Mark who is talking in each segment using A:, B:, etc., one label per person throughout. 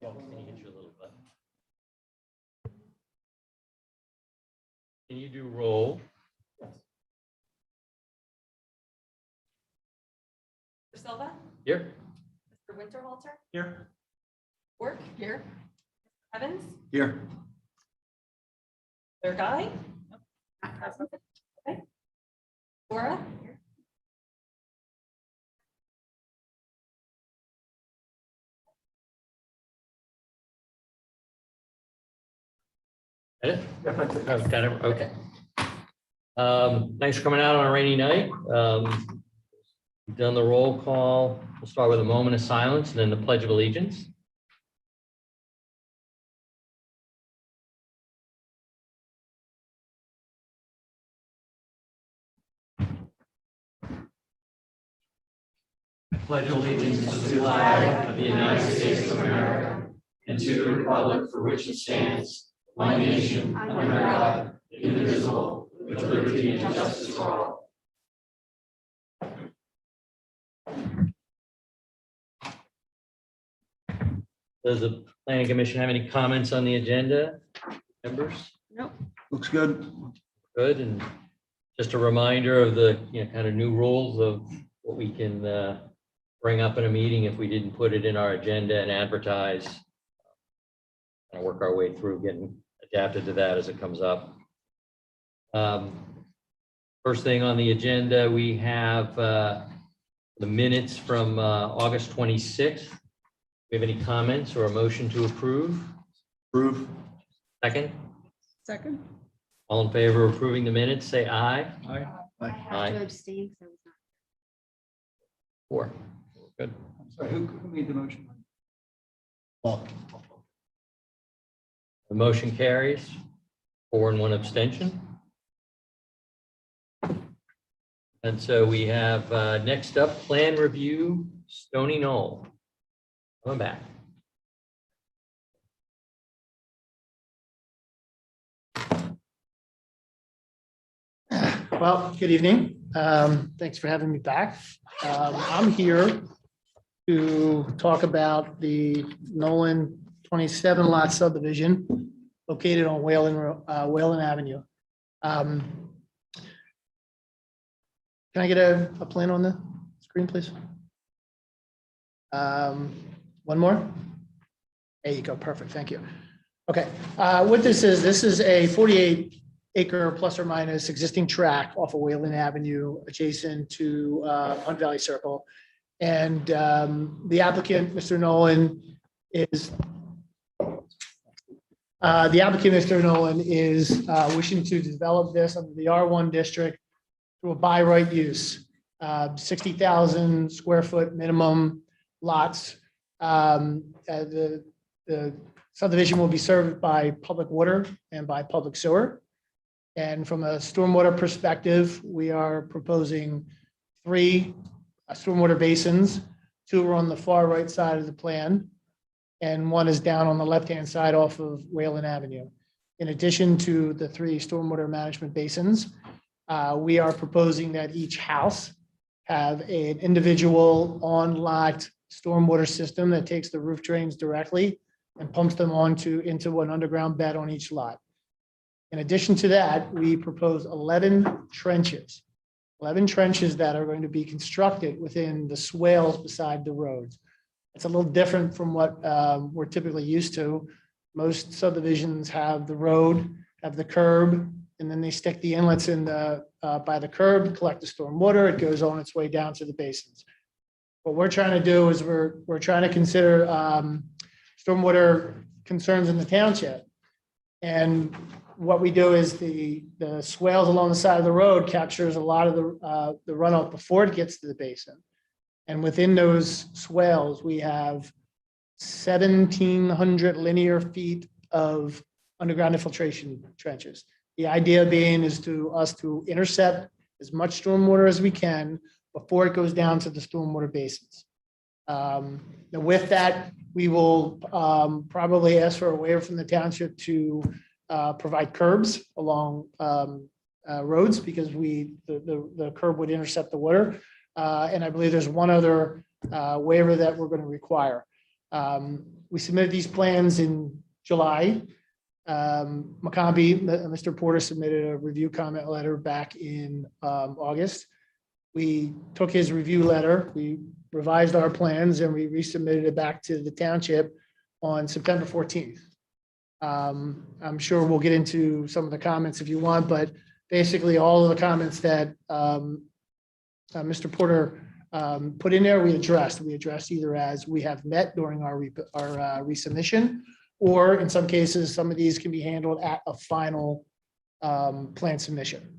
A: Can you get your little button? Can you do roll?
B: Mr. Silva,
A: Here.
B: Mr. Winterhalter,
C: Here.
B: Work here, Evans,
C: Here.
B: their guy. Okay. Laura.
A: Got it? Oh, got it. Okay. Thanks for coming out on a rainy night. We've done the roll call. We'll start with a moment of silence and then the Pledge of Allegiance. Pledge allegiance to the flag of the United States of America and to the republic for which it stands, one nation, under God, indivisible, with liberty and justice for all. Does the Planning Commission have any comments on the agenda, members?
B: Nope.
C: Looks good.
A: Good, and just a reminder of the, kind of new rules of what we can bring up in a meeting if we didn't put it in our agenda and advertise. And work our way through getting adapted to that as it comes up. First thing on the agenda, we have the minutes from August 26th. Do we have any comments or a motion to approve?
C: Approve.
A: Second?
D: Second.
A: All in favor of approving the minutes, say aye.
C: Aye.
D: I
C: Aye.
D: have to abstain. So it's not.
A: 4. Good.
C: Sorry, who made the motion? Paul.
A: The motion carries. 4 and 1 abstention. And so we have next up, plan review, Stoney Knoll. Coming back.
E: Well, good evening. Thanks for having me back. I'm here to talk about the Nolan 27 lot subdivision located on Whalen Avenue. Can I get a plan on the screen, please? One more? There you go. Perfect. Thank you. Okay. What this is a 48-acre plus or minus existing tract off of Whalen Avenue adjacent to Hunt Valley Circle. And the applicant, Mr. Nolan, is wishing to develop this under the R1 district through a by right use, 60,000 square foot minimum lots. The subdivision will be served by public water and by public sewer. And from a stormwater perspective, we are proposing 3 stormwater basins. 2 are on the far right side of the plan, and 1 is down on the left-hand side off of Whalen Avenue. In addition to the 3 stormwater management basins, we are proposing that each house have an individual on-lot stormwater system that takes the roof drains directly and pumps them into an underground bed on each lot. In addition to that, we propose 11 trenches that are going to be constructed within the swales beside the roads. It's a little different from what we're typically used to. Most subdivisions have the road, have the curb, and then they stick the inlets in by the curb, collect the storm water. It goes on its way down to the basins. What we're trying to do is we're trying to consider stormwater concerns in the township. And what we do is the swales along the side of the road captures a lot of the runoff before it gets to the basin. And within those swales, we have 1,700 linear feet of underground infiltration trenches. The idea being is to intercept as much stormwater as we can before it goes down to the stormwater basins. Now with that, we will probably ask for a waiver from the township to provide curbs along roads because the curb would intercept the water. And I believe there's one other waiver that we're going to require. We submitted these plans in July. Mr. Porter submitted a review comment letter back in August. We took his review letter, we revised our plans, and we resubmitted it back to the township on September 14th. I'm sure we'll get into some of the comments if you want, but basically all of the comments that Mr. Porter put in there, we addressed. We addressed either as we have met during our resubmission, or in some cases, some of these can be handled at a final plan submission.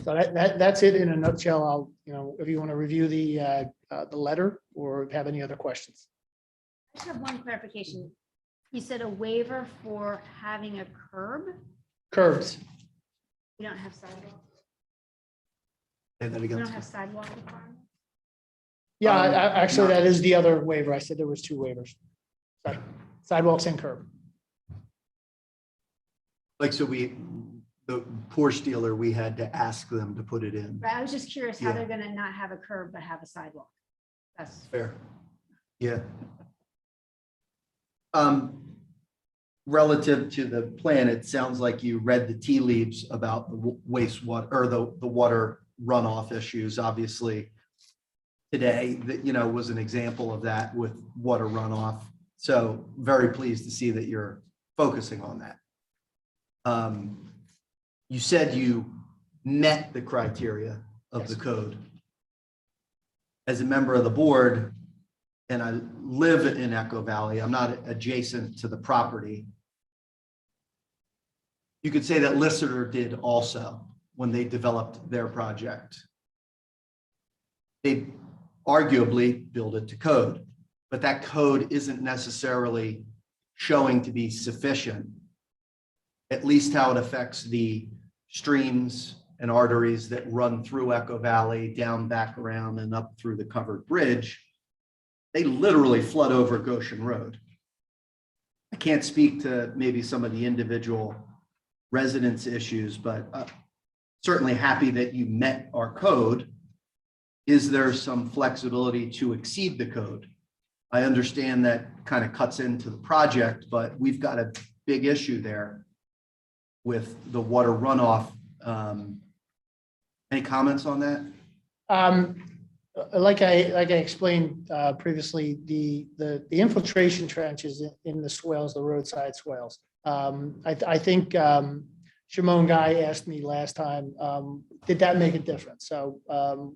E: So that's it in a nutshell. I'll, if you want to review the letter or have any other questions.
D: I just have one clarification. You said a waiver for having a curb.
E: Curbs.
D: You don't have sidewalks.
C: Say that
D: You
C: again.
D: don't have sidewalk requirements.
E: Yeah,
C: Um,
E: actually,
C: no.
E: that is the other waiver. I said there was 2 waivers. Sidewalks and curb.
C: Like, so the Porsche dealer, we had to ask them to put it in.
D: Right. I was just curious how
C: Yeah.
D: they're gonna not have a curb but have a sidewalk. That's
C: Fair. Yeah. Relative to the plan, it sounds like you read the tea leaves about the wastewater or the water runoff issues. Obviously, today, that, was an example of that with water runoff. So very pleased to see that you're focusing on that. You said you met the criteria of the code. As a member of the board, and I live in Echo Valley, I'm not adjacent to the property. You could say that Listerter did also when they developed their project. They arguably built it to code, but that code isn't necessarily showing to be sufficient, at least how it affects the streams and arteries that run through Echo Valley, down, back around, and up through the covered bridge. They literally flood over Goshen Road. I can't speak to maybe some of the individual residents' issues, but certainly happy that you met our code. Is there some flexibility to exceed the code? I understand that kind of cuts into the project, but we've got a big issue there with the water runoff. Any comments on that?
E: Like I explained previously, the infiltration trenches in the swales, the roadside swales. I think Shimon Guy asked me last time, did that make a difference? So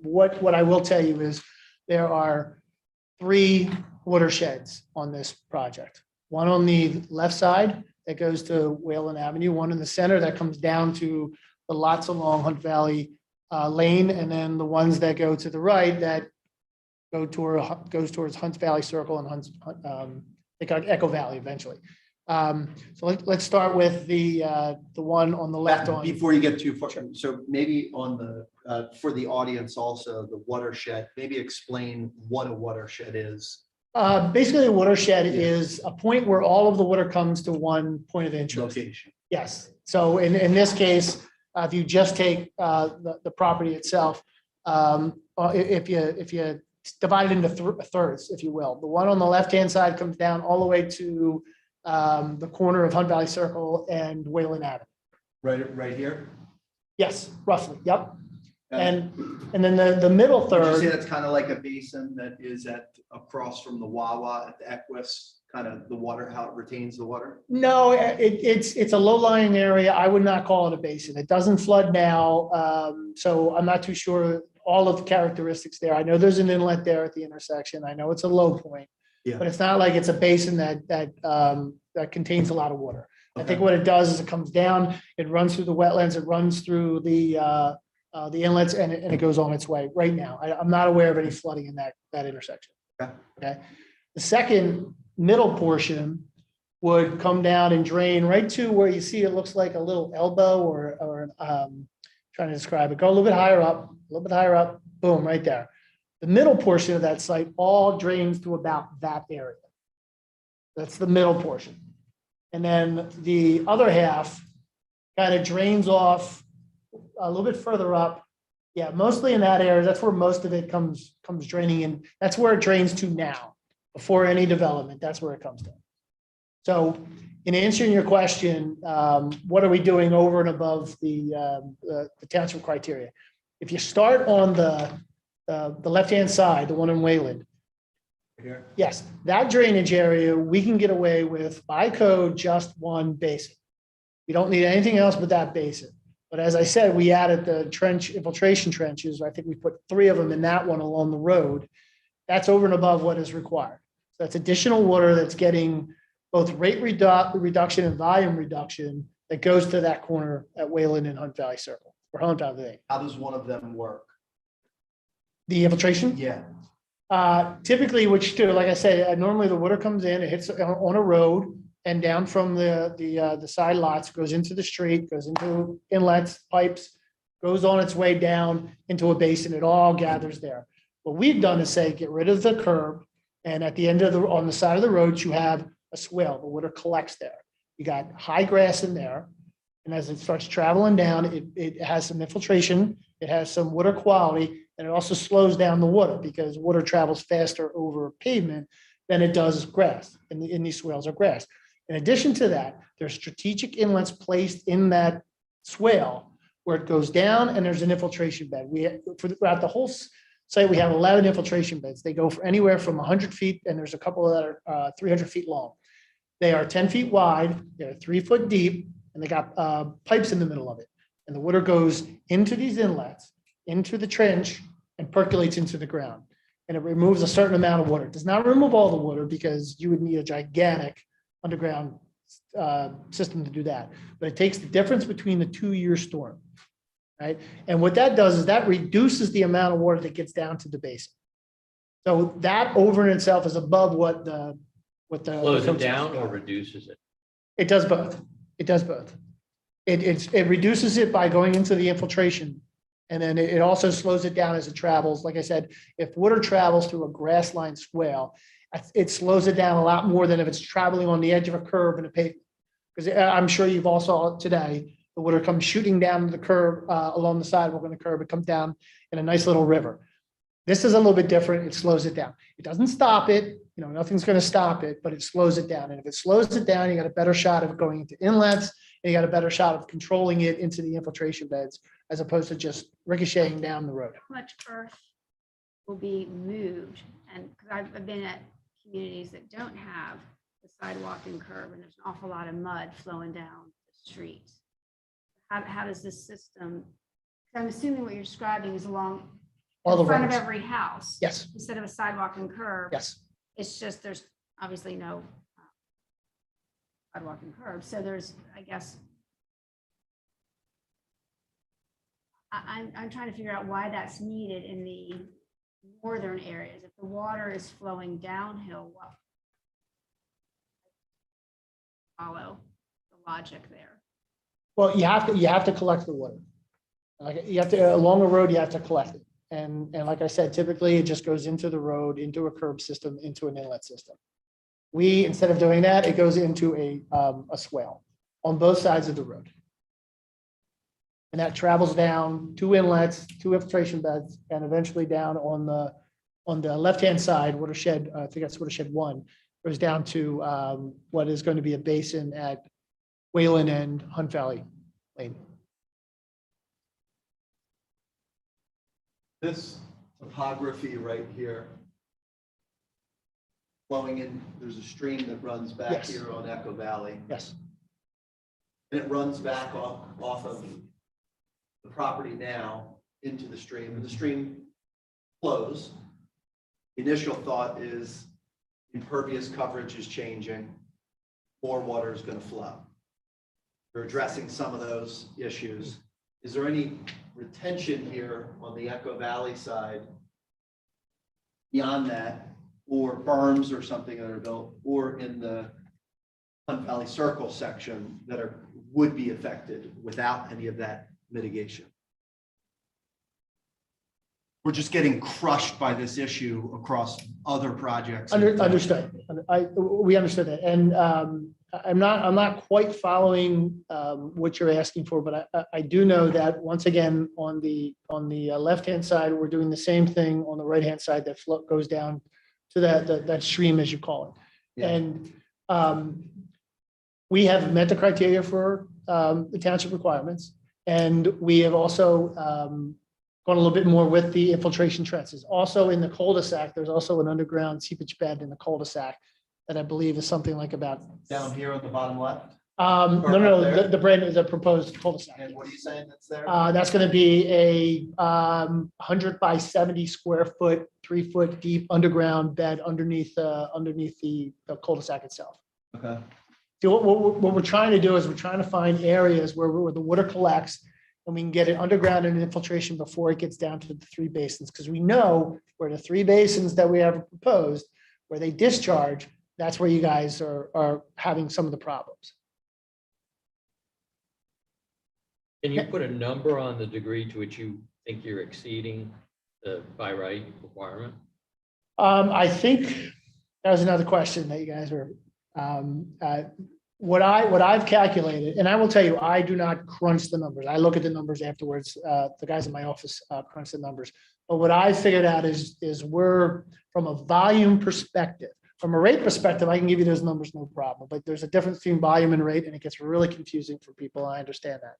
E: what I will tell you is there are 3 watersheds on this project. One on the left side that goes to Whalen Avenue, one in the center that comes down to the lots along Hunt Valley Lane, and then the ones that go to the right that goes towards Hunt Valley Circle and Echo Valley eventually. So let's start with the one on the left on.
C: Before you get too far, so maybe on the, for the audience also, the watershed, maybe explain what a watershed is.
E: Basically, a watershed
C: Yeah.
E: is a point where all of the water comes to one point of interest.
C: Location.
E: Yes. So in this case, if you just take the property itself, if you divide it into thirds, if you will, the one on the left-hand side comes down all the way to the corner of Hunt Valley Circle and Whalen Avenue.
C: Right here?
E: Yes, roughly. Yep. And then the middle
C: Would you say
E: third,
C: that's kind of like a basin that is across from the Wawa at the Equus, kind of the water, how it retains the water?
E: no, it's a low-lying area. I would not call it a basin. It doesn't flood now. So I'm not too sure all of the characteristics there. I know there's an inlet there at the intersection. I know it's a low point,
C: Yeah.
E: but it's not like it's a basin that contains a lot of water. I think
C: Okay.
E: what it does is it comes down, it runs through the wetlands, it runs through the inlets, and it goes on its way right now. I'm not aware of any flooding in that intersection.
C: Okay.
E: Okay. The second middle portion would come down and drain right to where you see it looks like a little elbow or trying to describe it. Go a little bit higher up, boom, right there. The middle portion of that site all drains to about that area. That's the middle portion. And then the other half kind of drains off a little bit further up. Yeah, mostly in that area. That's where most of it comes draining in. That's where it drains to now. before any development. That's where it comes to. So in answering your question, what are we doing over and above the township criteria? If you start on the left-hand side, the one in Wayland,
C: Here.
E: yes, that drainage area, we can get away with by code, just one basin. You don't need anything else but that basin. But as I said, we added the trench infiltration trenches. I think we put 3 of them in that one along the road. That's over and above what is required. So that's additional water that's getting both rate reduction and volume reduction that goes to that corner at Wayland and Hunt Valley Circle or Hunt Valley Lane.
C: How does one of them work?
E: The infiltration?
C: Yeah.
E: Typically, which do, like I said, normally the water comes in, it hits on a road and down from the side lots, goes into the street, goes into inlets, pipes, goes on its way down into a basin. It all gathers there. What we've done is say, get rid of the curb, and at the end of on the side of the road, you have a swale. The water collects there. You got high grass in there, and as it starts traveling down, it has some infiltration. It has some water quality, and it also slows down the water because water travels faster over pavement than it does grass, and in these swales are grass. In addition to that, there's strategic inlets placed in that swale where it goes down, and there's an infiltration bed. Throughout the whole site, we have 11 infiltration beds. They go for anywhere from 100 feet, and there's a couple that are 300 feet long. They are 10 feet wide, they're 3 foot deep, and they got pipes in the middle of it. And the water goes into these inlets, into the trench, and percolates into the ground. And it removes a certain amount of water. It does not remove all the water because you would need a gigantic underground system to do that. But it takes the difference between the 2-year storm, right? And what that does is that reduces the amount of water that gets down to the basin. So that over in itself is above what the
A: Slows it down or reduces it?
E: It does both. It does both. It reduces it by going into the infiltration. And then it also slows it down as it travels. Like I said, if water travels through a grass line swale, it slows it down a lot more than if it's traveling on the edge of a curb and a pavement. Because I'm sure you've all saw it today, the water comes shooting down the curb along the sidewalk on the curb. It comes down in a nice little river. This is a little bit different. It slows it down. It doesn't stop it. You know, nothing's going to stop it, but it slows it down. And if it slows it down, you got a better shot of it going into inlets, and you got a better shot of controlling it into the infiltration beds, as opposed to just ricocheting down the road.
D: How much earth will be moved? And because I've been at communities that don't have the sidewalk and curb, and there's an awful lot of mud flowing down the streets. How does this system, 'cause I'm assuming what you're describing is along
E: All the
D: in front of
E: roads.
D: every house.
E: Yes,
D: Instead of a sidewalk and curb.
E: yes.
D: It's just, there's obviously no sidewalk and curb. So there's, I guess, I'm trying to figure out why that's needed in the northern areas. If the water is flowing downhill, what? Follow the logic there.
E: Well, you have to collect the water. Like you have to, along the road, you have to collect it. And like I said, typically it just goes into the road, into a curb system, into an inlet system. We, instead of doing that, it goes into a swale on both sides of the road. And that travels down 2 inlets, 2 infiltration beds, and eventually down on the left-hand side, watershed, I think that's watershed 1, goes down to what is going to be a basin at Wayland and Hunt Valley Lane.
C: This topography right here, flowing in, there's a stream that runs back
E: Yes.
C: here on Echo Valley.
E: Yes,
C: And it runs back off of the property now into the stream, and the stream flows. The initial thought is impervious coverage is changing, more water is going to flow. We're addressing some of those issues. Is there any retention here on the Echo Valley side beyond that, or berms or something that are built, or in the Hunt Valley Circle section that would be affected without any of that mitigation? We're just getting crushed by this issue across other projects.
E: understood. We understood that. And I'm not quite following what you're asking for, but I do know that once again, on the left-hand side, we're doing the same thing on the right-hand side that goes down to that stream, as you call it.
C: Yeah.
E: And we have met the criteria for the township requirements. And we have also gone a little bit more with the infiltration trenches. Also in the cul-de-sac, there's also an underground seepage bed in the cul-de-sac that I believe is something like about.
C: Down here on the bottom left?
E: No,
C: up there?
E: the proposed cul-de-sac.
C: And what are you saying that's there?
E: That's gonna be a 100 by 70 square foot, 3 foot deep underground bed underneath the cul-de-sac itself.
C: Okay.
E: So what we're trying to do is we're trying to find areas where the water collects and we can get it underground and infiltration before it gets down to the 3 basins. Because we know where the 3 basins that we have proposed, where they discharge, that's where you guys are having some of the problems.
A: Can you put a number on the degree to which you think you're exceeding the by right requirement?
E: I think that was another question that you guys were, what I've calculated, and I will tell you, I do not crunch the numbers. I look at the numbers afterwards. The guys in my office crunch the numbers. But what I figured out is we're, from a volume perspective, from a rate perspective, I can give you those numbers, no problem. But there's a difference between volume and rate, and it gets really confusing for people. I understand that.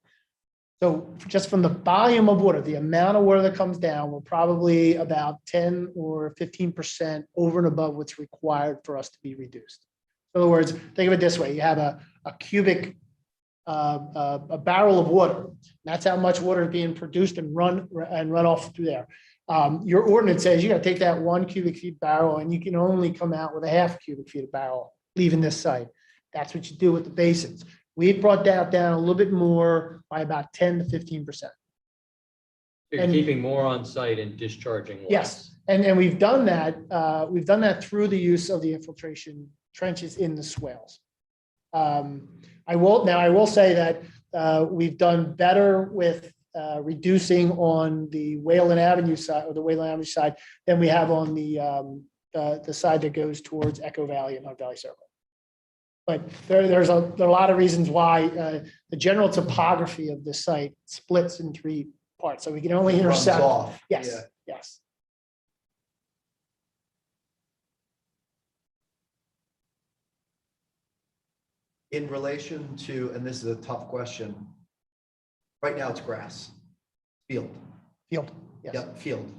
E: So just from the volume of water, the amount of water that comes down, we're probably about 10 or 15% over and above what's required for us to be reduced. In other words, think of it this way: you have a cubic, a barrel of water. That's how much water is being produced and run off through there. Your ordinance says you got to take that 1 cubic feet barrel, and you can only come out with a 0.5 cubic feet of barrel leaving this site. That's what you do with the basins. We brought that down a little bit more by about 10 to 15%.
A: You're
E: And-
A: keeping more on site and discharging less.
E: Yes, and we've done that. We've done that through the use of the infiltration trenches in the swales. I will say that we've done better with reducing on the Wayland Avenue side, or the Wayland Avenue side, than we have on the side that goes towards Echo Valley and Hunt Valley Circle. But there's a lot of reasons why the general topography of the site splits in 3 parts, so we can only
C: It runs
E: intersect.
C: off.
E: Yes,
C: Yeah.
E: yes.
C: In relation to, and this is a tough question, right now it's grass, field.
E: Field, yes.
C: Yep, field.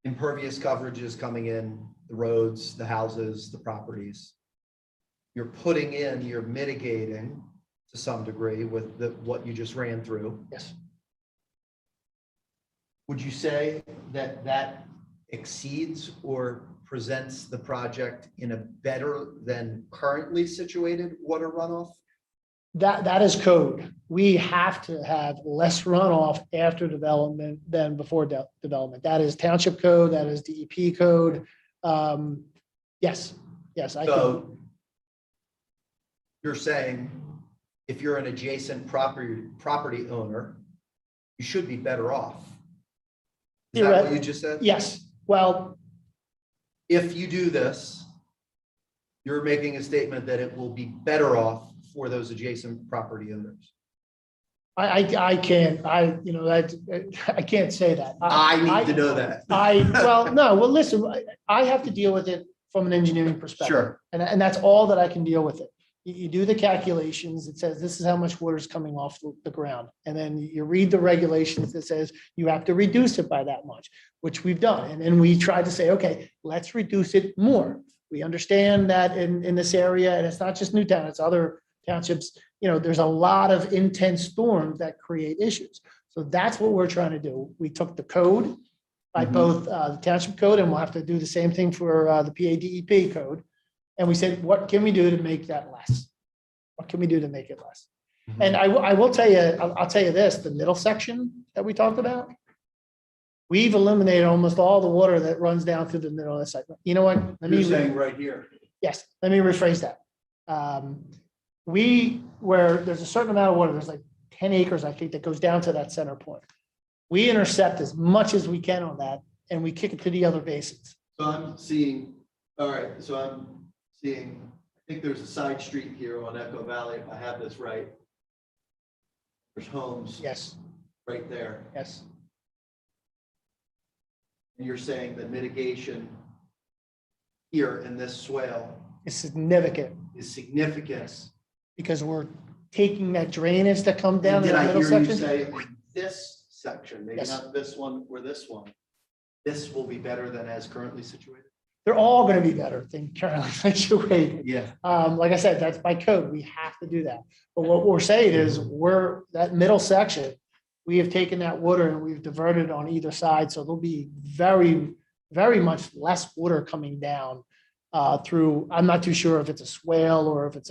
C: Impervious coverage is coming in, the roads, the houses, the properties. You're putting in, you're mitigating to some degree with what you just ran through.
E: Yes.
C: Would you say that that exceeds or presents the project in a better than currently situated water runoff?
E: That is code. We have to have less runoff after development than before development. That is township code, that is DEP code. Yes, I can.
C: So you're saying if you're an adjacent property owner, you should be better off. Is that what you just said?
E: Yes, well,
C: If you do this, you're making a statement that it will be better off for those adjacent property owners.
E: I can't say that.
C: I need to know that.
E: Well, listen, I have to deal with it from an engineering perspective.
C: Sure.
E: And that's all that I can deal with it. You do the calculations, it says this is how much water is coming off the ground. And then you read the regulations that says you have to reduce it by that much, which we've done. And then we tried to say, okay, let's reduce it more. We understand that in this area, and it's not just Newtown, it's other townships, there's a lot of intense storms that create issues. So that's what we're trying to do. We took the code by both the township code, and we'll have to do the same thing for the PADEP code. And we said, what can we do to make that less? What can we do to make it less? And I will tell you, I'll tell you this, the middle section that we talked about, we've eliminated almost all the water that runs down through the middle of the site. You know what?
C: You're saying right here.
E: Yes, let me rephrase that. Where there's a certain amount of water, there's like 10 acres, I think, that goes down to that center point. We intercept as much as we can on that, and we kick it to the other basins.
C: So I'm seeing, all right, so I'm seeing, I think there's a side street here on Echo Valley, if I have this right. There's homes
E: Yes,
C: right there.
E: yes.
C: And you're saying the mitigation here in this swale
E: It's significant
C: is significant.
E: because we're taking that drainage that come down
C: And
E: in
C: did
E: the
C: I
E: middle
C: hear you
E: section.
C: say this section, maybe
E: Yes.
C: not this one or this one, this will be better than as currently situated?
E: They're all going to be better than currently situated.
C: Yeah.
E: Like I said, that's by code. We have to do that. But what we're saying is that middle section, we have taken that water and we've diverted on either side. So there'll be very, very much less water coming down through, I'm not too sure if it's a swale or if it's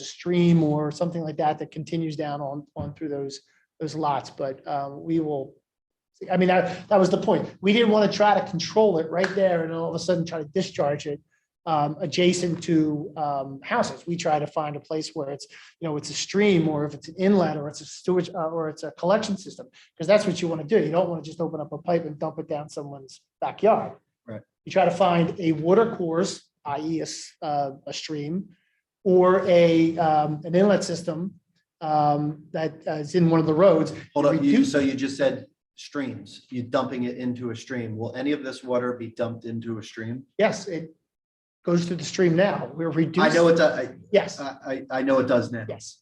E: a stream or something like that that continues down on through those lots. But we will, I mean, that was the point. We didn't want to try to control it right there and all of a sudden try to discharge it adjacent to houses. We try to find a place where it's, it's a stream or if it's an inlet or it's a sewage or it's a collection system, because that's what you want to do. You don't want to just open up a pipe and dump it down someone's backyard.
C: Right.
E: You try to find a water course, i.e. a stream, or an inlet system that is in one of the roads.
C: Hold up,
E: Reduce-
C: so you just said streams, you dumping it into a stream. Will any of this water be dumped into a stream?
E: Yes, it goes through the stream now. We're reducing.
C: I know it does,
E: Yes,
C: I know it does now.
E: yes.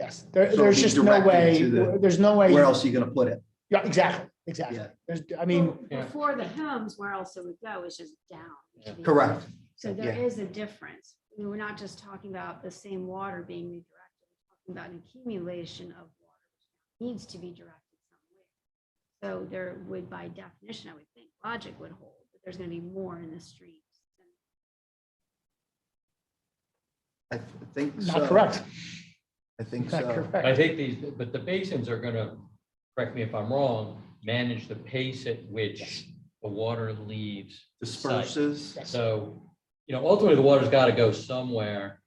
C: So
E: There's
C: it'll be
E: just no
C: directed
E: way,
C: to the-
E: there's no way.
C: Where else are you gonna put it?
E: Yeah, exactly.
C: Yeah,
E: There's, I mean,
D: Well, before the homes, where else it would go is just down.
A: Yeah.
C: correct.
D: So there
C: Yeah.
D: is a difference. We're not just talking about the same water being redirected, we're talking about an accumulation of water which needs to be directed somewhere. So there would, by definition, I would think logic would hold, but there's going to be more in the streets.
C: I think so.
E: not correct.
C: I think
E: Not
C: so.
A: I
E: correct.
A: think but the basins are gonna, correct me if I'm wrong, manage the pace at which the water leaves. the site.
C: Disperses.
E: Yes.
A: So, ultimately, the water's gotta go somewhere.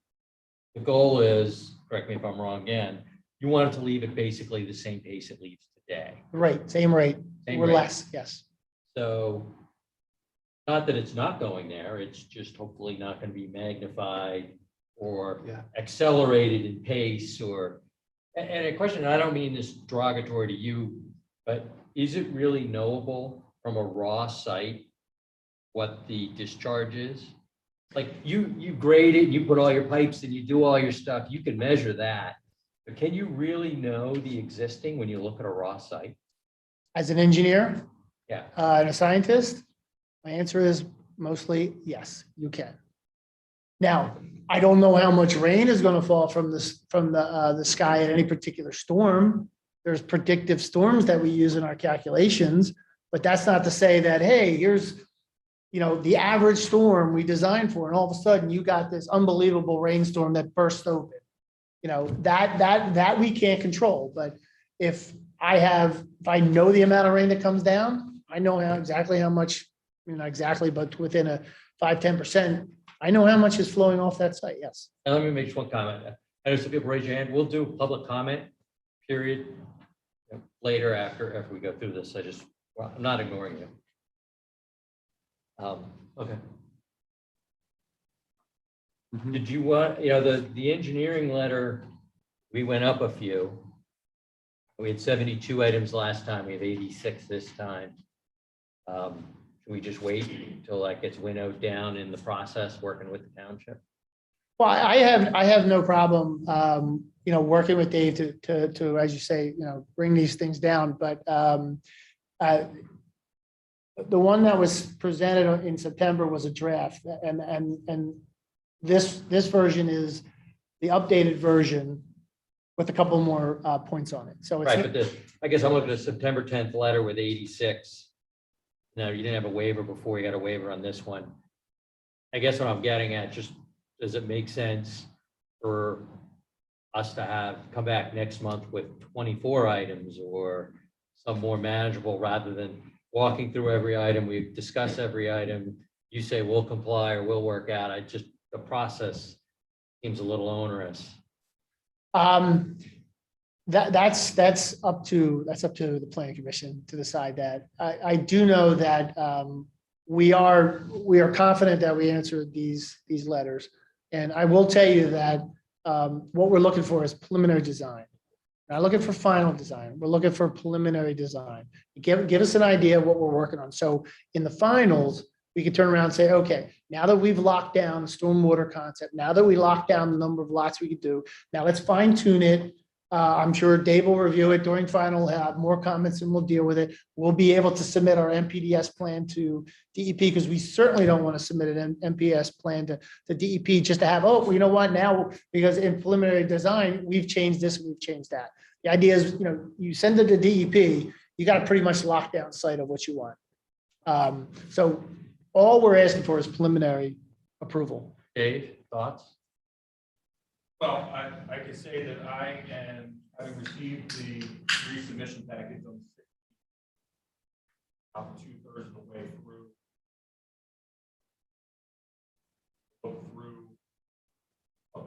A: The goal is, correct me if I'm wrong again, you want it to leave at basically the same pace it leaves today.
E: Right, same rate
A: Same
E: or
A: rate.
E: less, yes.
A: So, not that it's not going there, it's just hopefully not gonna be magnified or
C: Yeah.
A: accelerated in pace or, and a question, I don't mean this derogatory to you, but is it really knowable from a raw site what the discharge is? Like you grade it, you put all your pipes and you do all your stuff, you can measure that. But can you really know the existing when you look at a raw site?
E: As an engineer
A: Yeah.
E: and a scientist, my answer is mostly yes, you can. Now, I don't know how much rain is going to fall from the sky at any particular storm. There's predictive storms that we use in our calculations, but that's not to say that, hey, here's, the average storm we designed for, and all of a sudden you got this unbelievable rainstorm that burst open. That we can't control, but if I know the amount of rain that comes down, I know exactly how much, not exactly, but within a 5-10%, I know how much is flowing off that site, yes.
A: And let me make just one comment. I know some people raise your hand. We'll do public comment period later after we go through this. I'm not ignoring you. Okay.
C: Mhm.
A: Did you want, the engineering letter, we went up a few. We had 72 items last time. We have 86 this time. Should we just wait until that gets winnowed down in the process, working with the township?
E: Well, I have no problem, working with Dave to, as you say, bring these things down, but the one that was presented in September was a draft, and this version is the updated version with a couple more points on it. So
A: Right,
E: it's,
A: but I guess I'm looking at a September 10th letter with 86. Now, you didn't have a waiver before, you got a waiver on this one. I guess what I'm getting at, just, does it make sense for us to come back next month with 24 items or some more manageable rather than walking through every item, we discuss every item, you say we'll comply or we'll work out, the process seems a little onerous.
E: that's up to the planning commission to decide that. I do know that we are confident that we answered these letters. And I will tell you that what we're looking for is preliminary design. We're not looking for final design. We're looking for preliminary design. Give us an idea of what we're working on. So in the finals, we could turn around and say, okay, now that we've locked down the stormwater concept, now that we locked down the number of lots we could do, now let's fine tune it. I'm sure Dave will review it during final, we'll have more comments and we'll deal with it. We'll be able to submit our MPDS plan to DEP because we certainly don't want to submit an MPS plan to DEP just to have, oh, well, you know what, now, because in preliminary design, we've changed this, we've changed that. The idea is, you know, you send it to DEP, you got a pretty much locked down site of what you want. So all we're asking for is preliminary approval.
A: Dave, thoughts?
F: Well, I can say that I am, having received the resubmission package on the 16th, about 2/3 of the way through. Go through the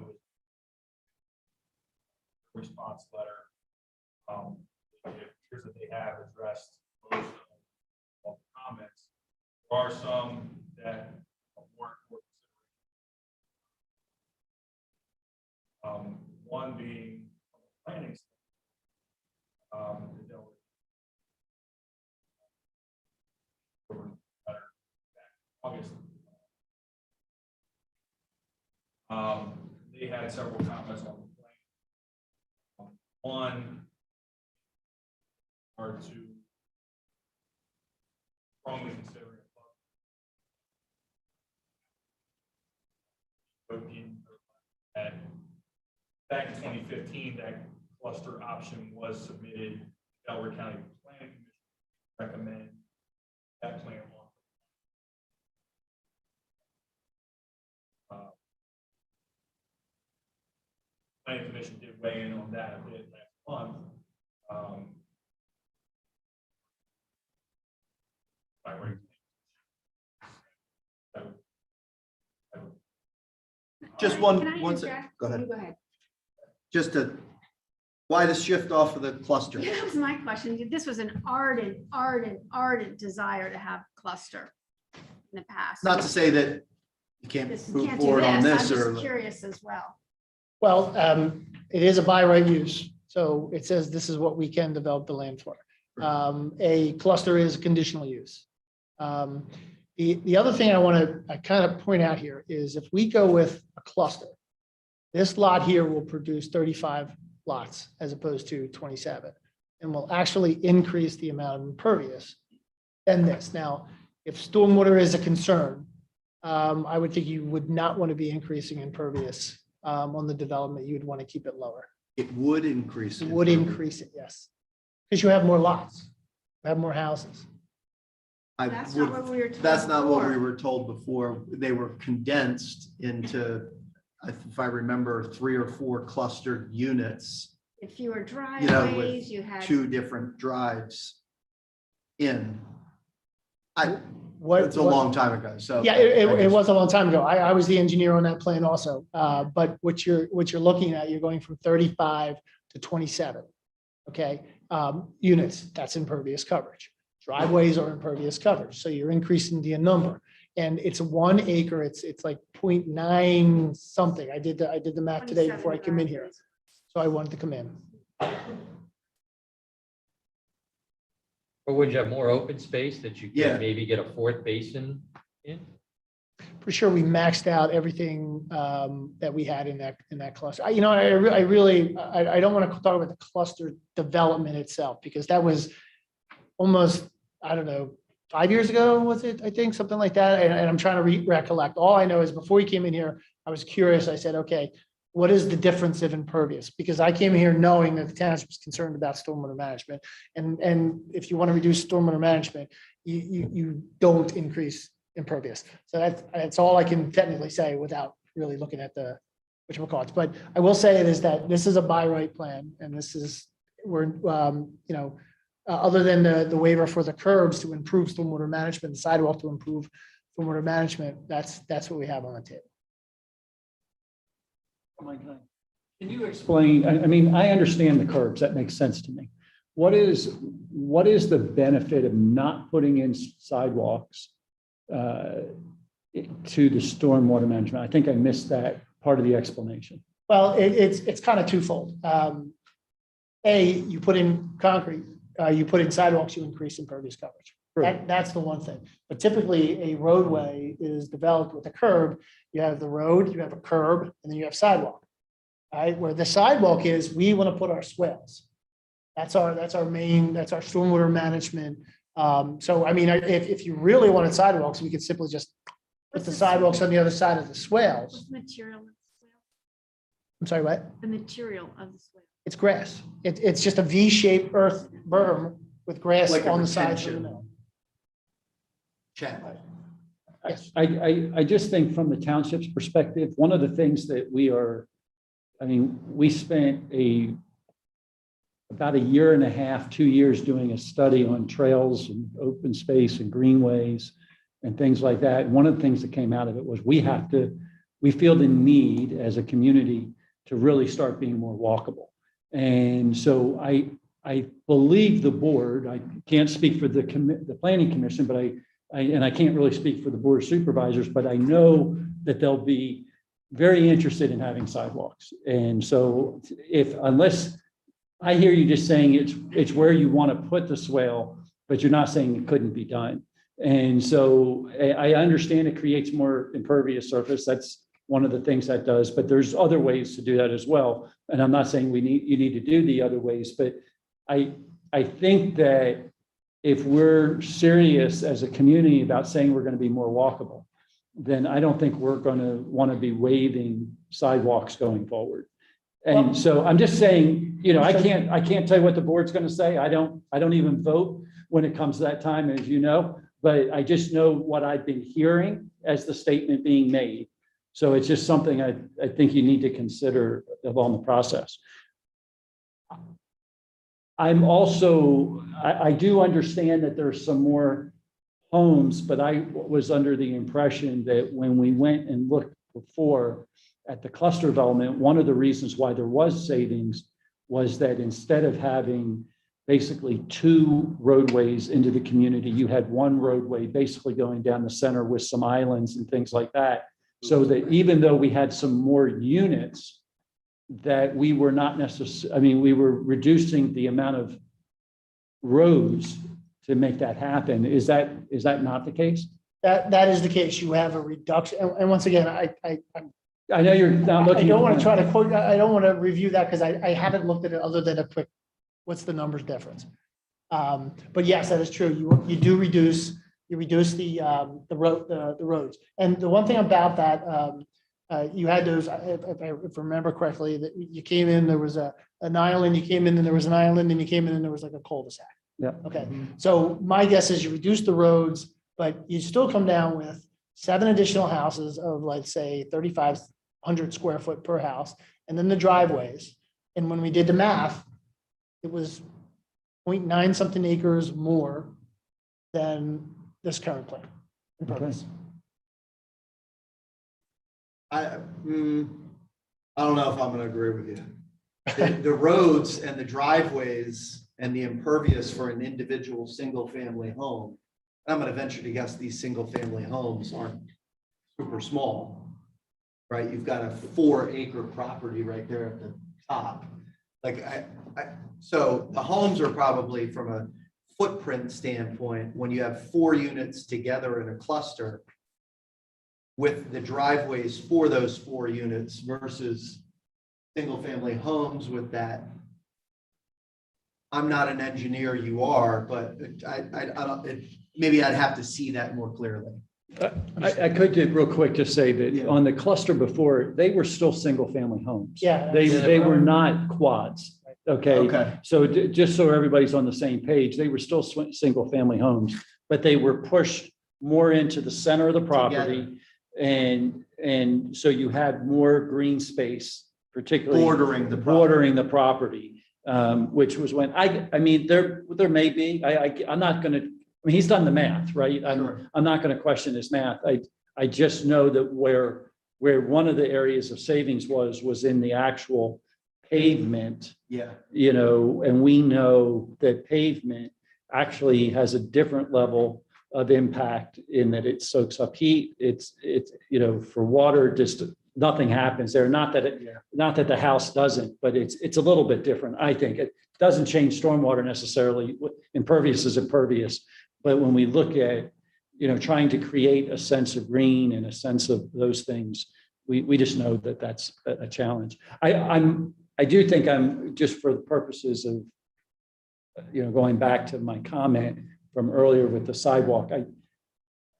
F: response letter. It appears that they have addressed most of the comments. There are some that weren't for consideration. One being planning. The Delaware letter back in August. They had several comments on the plan. One are to strongly considering that back in 2015, that cluster option was submitted. Delaware County Planning Commission recommend that plan on. Planning Commission did weigh in on that a bit last month. By right.
C: Just
D: Can I
C: one second.
D: interject?
C: Go ahead.
D: Go ahead.
C: Just why the shift off of the cluster?
D: Yeah, that was my question. This was an ardent desire to have cluster in the past.
C: Not to say that you can't
D: This-
C: move
D: can't do
C: forward on
D: this.
C: this
D: I'm
C: or.
D: just curious as well.
E: Well, it is a by right use. So it says this is what we can develop the land for. A cluster is conditional use. The other thing I want to kind of point out here is if we go with a cluster, this lot here will produce 35 lots as opposed to 27, and will actually increase the amount of impervious than this. Now, if stormwater is a concern, I would think you would not want to be increasing impervious on the development. You would want to keep it lower.
C: It would increase.
E: It would increase it, yes. Because you have more lots, you have more houses.
D: That's not what we were told.
C: That's not what we
D: before.
C: were told before. They were condensed into, if I remember, 3 or 4 clustered units,
D: If you were
C: with
D: driveways, you had.
C: 2 different drives in.
E: What?
C: It's a long time ago, so.
E: Yeah, it was a long time ago. I was the engineer on that plan also. But what you're looking at, you're going from 35 to 27. Okay, units, that's impervious coverage. Driveways are impervious coverage, so you're increasing the number. And it's 1 acre, it's like 0.9 something. I did the math today before I came in here. So I wanted to come in.
A: Or would you have more open space that you
C: Yeah.
A: could maybe get a 4th basin in?
E: For sure, we maxed out everything that we had in that cluster. I don't want to talk about the cluster development itself, because that was almost, I don't know, 5 years ago, was it? I think something like that. And I'm trying to recollect. All I know is before you came in here, I was curious. I said, okay, what is the difference of impervious? Because I came here knowing that the township was concerned about stormwater management. And if you want to reduce stormwater management, you don't increase impervious. So that's all I can technically say without really looking at the whatchamacallits. But I will say it is that this is a by right plan, and this is, other than the waiver for the curbs to improve stormwater management, the sidewalk to improve stormwater management, that's what we have on the table.
G: Can you explain, I mean, I understand the curbs, that makes sense to me. What is the benefit of not putting in sidewalks to the stormwater management? I think I missed that part of the explanation.
E: Well, it's kind of twofold. You put in concrete, you put in sidewalks, you increase impervious coverage. That's the one thing. But typically, a roadway is developed with a curb. You have the road, you have a curb, and then you have sidewalk. All right, where the sidewalk is, we want to put our swales. That's our stormwater management. So I mean, if you really wanted sidewalks, we could simply just put the sidewalks on the other side of the swales.
D: What's the material of the swale?
E: I'm sorry, what?
D: The material of the swale.
E: It's grass. It's just a V-shaped earth berm with grass
C: Like a
E: on the sides of the
C: retention.
E: middle.
C: Chad.
E: Yes.
G: I just think from the township's perspective, one of the things that we spent about a year and a half, 2 years doing a study on trails and open space and greenways and things like that. And one of the things that came out of it was we feel the need as a community to really start being more walkable. And so I believe the board, I can't speak for the planning commission, but I can't really speak for the board of supervisors, but I know that they'll be very interested in having sidewalks. And so unless I hear you just saying it's where you want to put the swale, but you're not saying it couldn't be done. And so I understand it creates more impervious surface. That's one of the things that does, but there's other ways to do that as well. And I'm not saying you need to do the other ways, but I think that if we're serious as a community about saying we're going to be more walkable, then I don't think we're going to want to be waiving sidewalks going forward. And so I'm just saying, I can't tell you what the board's going to say. I don't even vote when it comes to that time, as you know, but I just know what I've been hearing as the statement being made. So it's just something I think you need to consider along the process. I do understand that there's some more homes, but I was under the impression that when we went and looked before at the cluster development, one of the reasons why there was savings was that instead of having basically 2 roadways into the community, you had one roadway basically going down the center with some islands and things like that. So that even though we had some more units, that we were not necessarily, we were reducing the amount of roads to make that happen. Is that not the case?
E: That is the case. You have a reduction. And once again,
G: I know you're not looking.
E: I don't want to try to quote, I don't want to review that because I haven't looked at it other than a quick, what's the numbers difference? But yes, that is true. You do reduce, the roads. And the one thing about that, you had those, if I remember correctly, that you came in, there was an island, you came in and there was an island, and you came in and there was like a cul-de-sac.
G: Yeah.
E: Okay. So my guess is you reduce the roads, but you still come down with 7 additional houses of, let's say, 3,500 square foot per house, and then the driveways. And when we did the math, it was 0.9 something acres more than this current plan. in purpose.
C: I don't know if I'm gonna agree with you. The roads and the driveways and the impervious for an individual single-family home, I'm gonna venture to guess these single-family homes aren't super small, right? You've got a 4-acre property right there at the top. Like so the homes are probably, from a footprint standpoint, when you have 4 units together in a cluster with the driveways for those 4 units versus single-family homes with that. I'm not an engineer, you are, but I don't, maybe I'd have to see that more clearly.
G: I could real quick just say that on the cluster before, they were still single-family homes.
E: Yeah.
G: They were not quads. Okay.
C: Okay.
G: So just so everybody's on the same page, they were still single-family homes, but they were pushed more into the center of the property. And so you had more green space, particularly
C: Bordering the
G: property, which was when I mean, there may be, I'm not going to, I mean, he's done the math, right?
C: Sure.
G: I'm not going to question his math. I just know that where one of the areas of savings was in the actual pavement,
C: Yeah.
G: and we know that pavement actually has a different level of impact in that it soaks up heat. It's for water nothing happens there. Not that not that the house doesn't, but it's a little bit different. I think it doesn't change stormwater necessarily. Impervious is impervious. But when we look at, trying to create a sense of green and a sense of those things, we just know that that's a challenge. I do think I'm, just for the purposes of, going back to my comment from earlier with the sidewalk,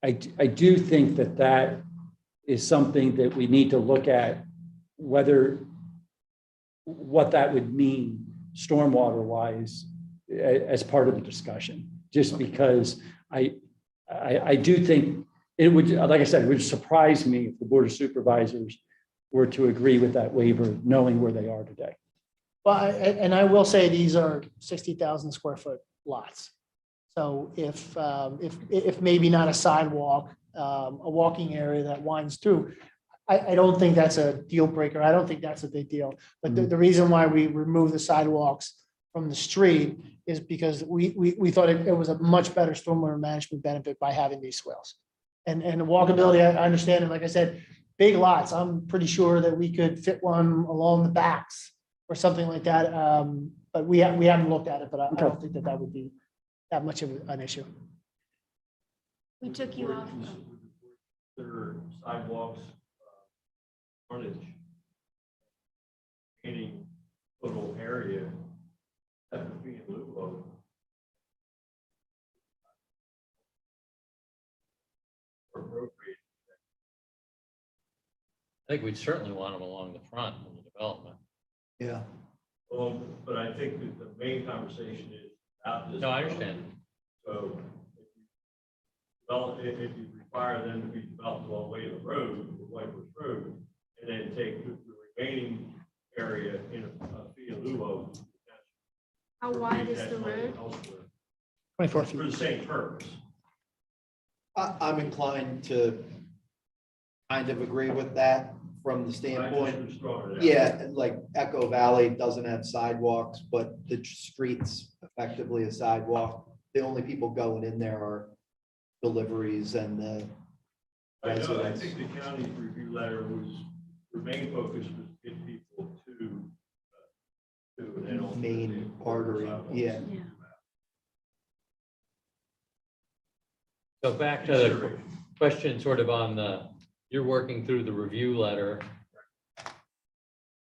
G: I do think that is something that we need to look at, what that would mean stormwater wise as part of the discussion, just because I do think it would, like I said, it would surprise me if the Board of Supervisors were to agree with that waiver, knowing where they are today.
E: Well, and I will say these are 60,000 square foot lots. So if maybe not a sidewalk, a walking area that winds through, I don't think that's a deal breaker. I don't think that's a big deal. But the reason why we remove the sidewalks from the street is because we thought it was a much better stormwater management benefit by having these swales. And the walkability, I understand. And like I said, big lots, I'm pretty sure that we could fit one along the backs or something like that. But we haven't looked at it, but I don't think that would be that much of an issue.
D: We took you off.
F: There are sidewalks, frontage, any little area that would be in lieu of. Appropriate.
A: I think we'd certainly want them along the front in the development.
C: Yeah.
F: Well, but I think that the main conversation is about this.
A: No, I understand.
F: So if you require them to be developed all the way to the road, the Whitebush Road, and then take the remaining area in a fee in lieu of.
D: How wide is the road?
E: 24
F: For
E: feet.
F: the same purpose.
C: I'm inclined to kind of agree with that from the standpoint. Yeah, like Echo Valley doesn't have sidewalks, but the street's effectively a sidewalk. The only people going in there are deliveries and the
F: I know, I
C: residents.
F: think the county's review letter was, the main focus was to get people to and then
C: Main artery, yeah.
D: Yeah.
A: So back to the question sort of on you're working through the review letter.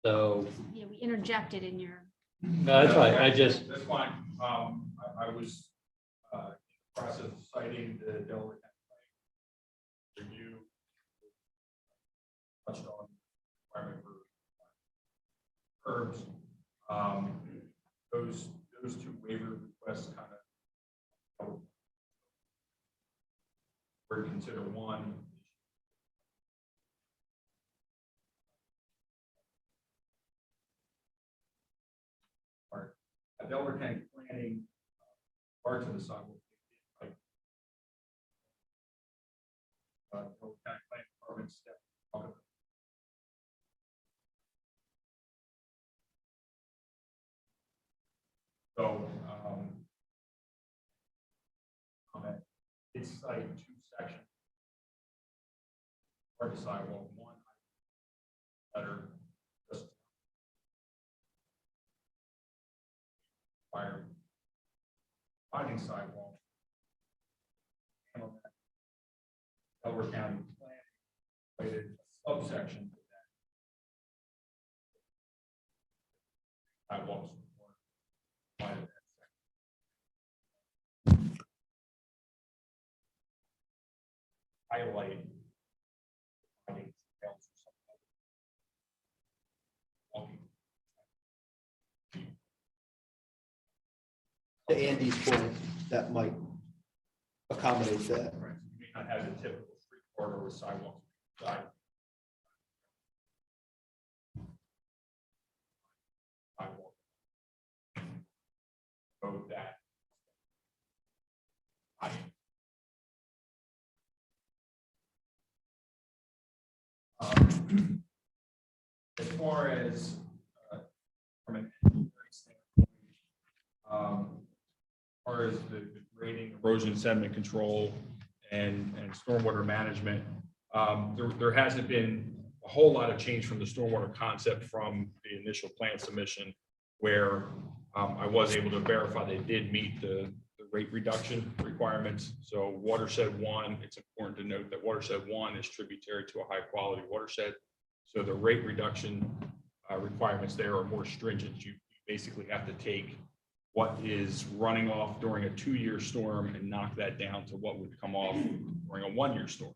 A: So.
D: Yeah, we interjected in your.
A: No, that's fine.
F: That's fine. I was in the process of citing the Delaware County review. Touched on requirement for curbs. Those two waiver requests kind of were considered one. Delaware County planning parts of the sidewalk. Delaware County Planning Department step. So, it's like two sections. Part of the sidewalk, one better just fire finding sidewalk. Delaware County planning created a subsection to that. Sidewalks. Highlight findings or something.
C: To Andy's point, that might accommodate that.
F: Right. You may not have the typical street corridor with sidewalks. Sidewalk. So that. As far as from an engineering standpoint, as far as the grading, erosion, sediment control, and stormwater management, there hasn't been a whole lot of change from the stormwater concept from the initial plan submission, where I was able to verify they did meet the rate reduction requirements. So watershed 1, it's important to note that watershed 1 is tributary to a high quality watershed. So the rate reduction requirements there are more stringent. You basically have to take what is running off during a 2-year storm and knock that down to what would come off during a 1-year storm.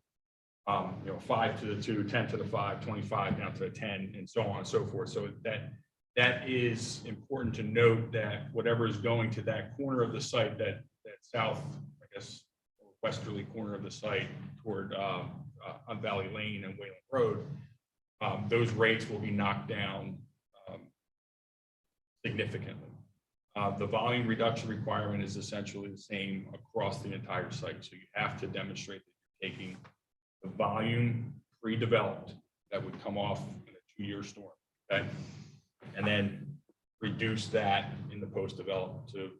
F: 5 to the 2, 10 to the 5, 25 down to the 10, and so on and so forth. So that is important to note, that whatever is going to that corner of the site, that south, I guess, or westerly corner of the site toward on Valley Lane and Wayland Road, those rates will be knocked down significantly. The volume reduction requirement is essentially the same across the entire site. So you have to demonstrate that you're taking the volume pre-developed that would come off in a 2-year storm, okay? And then reduce that in the post-development to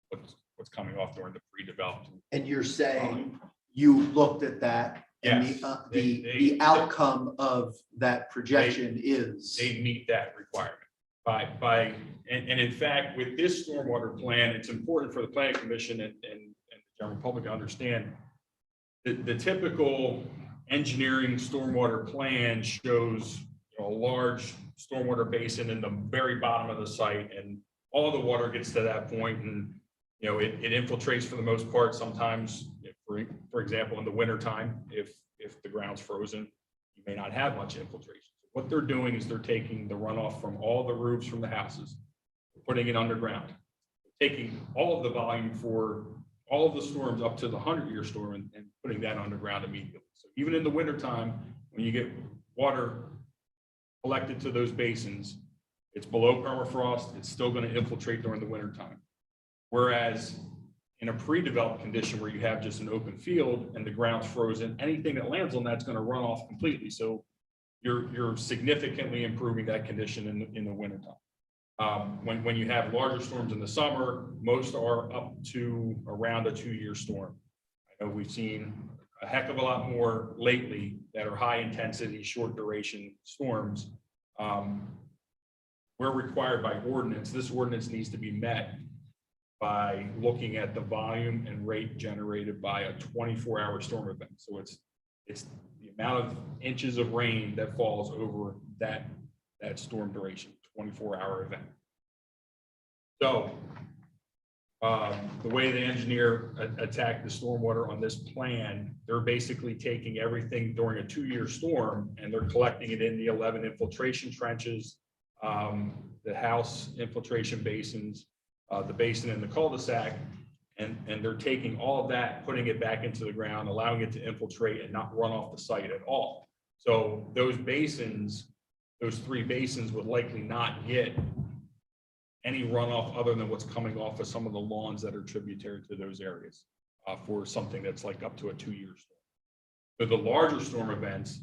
F: what's coming off during the pre-developed.
C: And you're saying you looked at that, and
F: Yes,
C: the outcome of that projection is?
F: They meet that requirement and in fact, with this stormwater plan, it's important for the planning commission and the general public to understand that the typical engineering stormwater plan shows a large stormwater basin in the very bottom of the site, and all the water gets to that point, and it infiltrates for the most part. Sometimes, for example, in the wintertime, if the ground's frozen, you may not have much infiltration. What they're doing is they're taking the runoff from all the roofs from the houses, putting it underground, taking all of the volume for all of the storms up to the 100-year storm and putting that underground immediately. So even in the wintertime, when you get water collected to those basins, it's below permafrost, it's still going to infiltrate during the wintertime. Whereas in a pre-developed condition where you have just an open field and the ground's frozen, anything that lands on that's going to run off completely. So you're significantly improving that condition in the wintertime. When you have larger storms in the summer, most are up to around a 2-year storm. I know we've seen a heck of a lot more lately that are high intensity, short duration storms. We're required by ordinance. This ordinance needs to be met by looking at the volume and rate generated by a 24-hour storm event. So it's the amount of inches of rain that falls over that storm duration, 24-hour event. So the way the engineer attacked the stormwater on this plan, they're basically taking everything during a 2-year storm and they're collecting it in the 11 infiltration trenches, the house infiltration basins, the basin in the cul-de-sac, and they're taking all of that, putting it back into the ground, allowing it to infiltrate and not run off the site at all. So those basins, those 3 basins would likely not get any runoff other than what's coming off of some of the lawns that are tributary to those areas for something that's like up to a 2-year storm. So the larger storm events,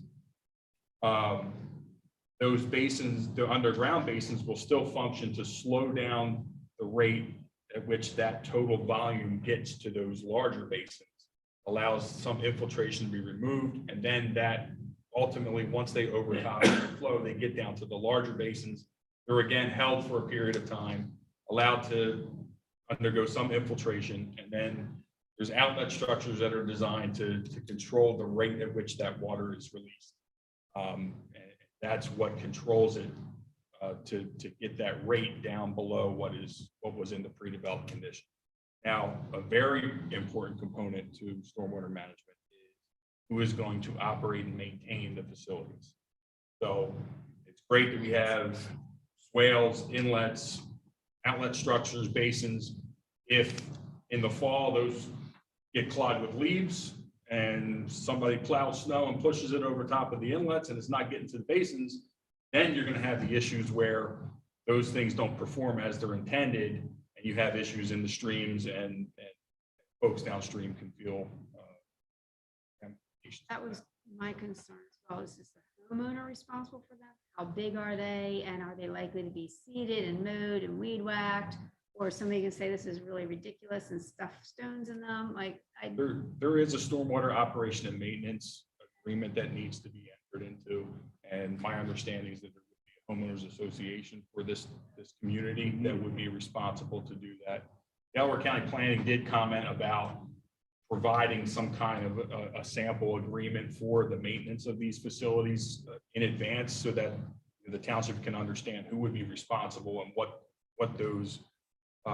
F: those basins, the underground basins, will still function to slow down the rate at which that total volume gets to those larger basins, allows some infiltration to be removed, and then that ultimately, once they overtop the flow, they get down to the larger basins. They're again held for a period of time, allowed to undergo some infiltration, and then there's outlet structures that are designed to control the rate at which that water is released. And that's what controls it to get that rate down below what was in the pre-developed condition. Now, a very important component to stormwater management is who is going to operate and maintain the facilities. So it's great that we have swales, inlets, outlet structures, basins. If in the fall those get clogged with leaves and somebody plows snow and pushes it over top of the inlets and it's not getting to the basins, then you're going to have the issues where those things don't perform as they're intended, and you have issues in the streams, and folks downstream can feel
D: That was my concern as well. Is this the homeowner responsible for that? How big are they? And are they likely to be seeded and mowed and weed whacked? Or somebody can say this is really ridiculous and stuff stones in them? Like,
F: there is a stormwater operation and maintenance agreement that needs to be entered into. And my understanding is that there would be a homeowners association for this community that would be responsible to do that. Delaware County Planning did comment about providing some kind of a sample agreement for the maintenance of these facilities in advance so that the township can understand who would be responsible and what those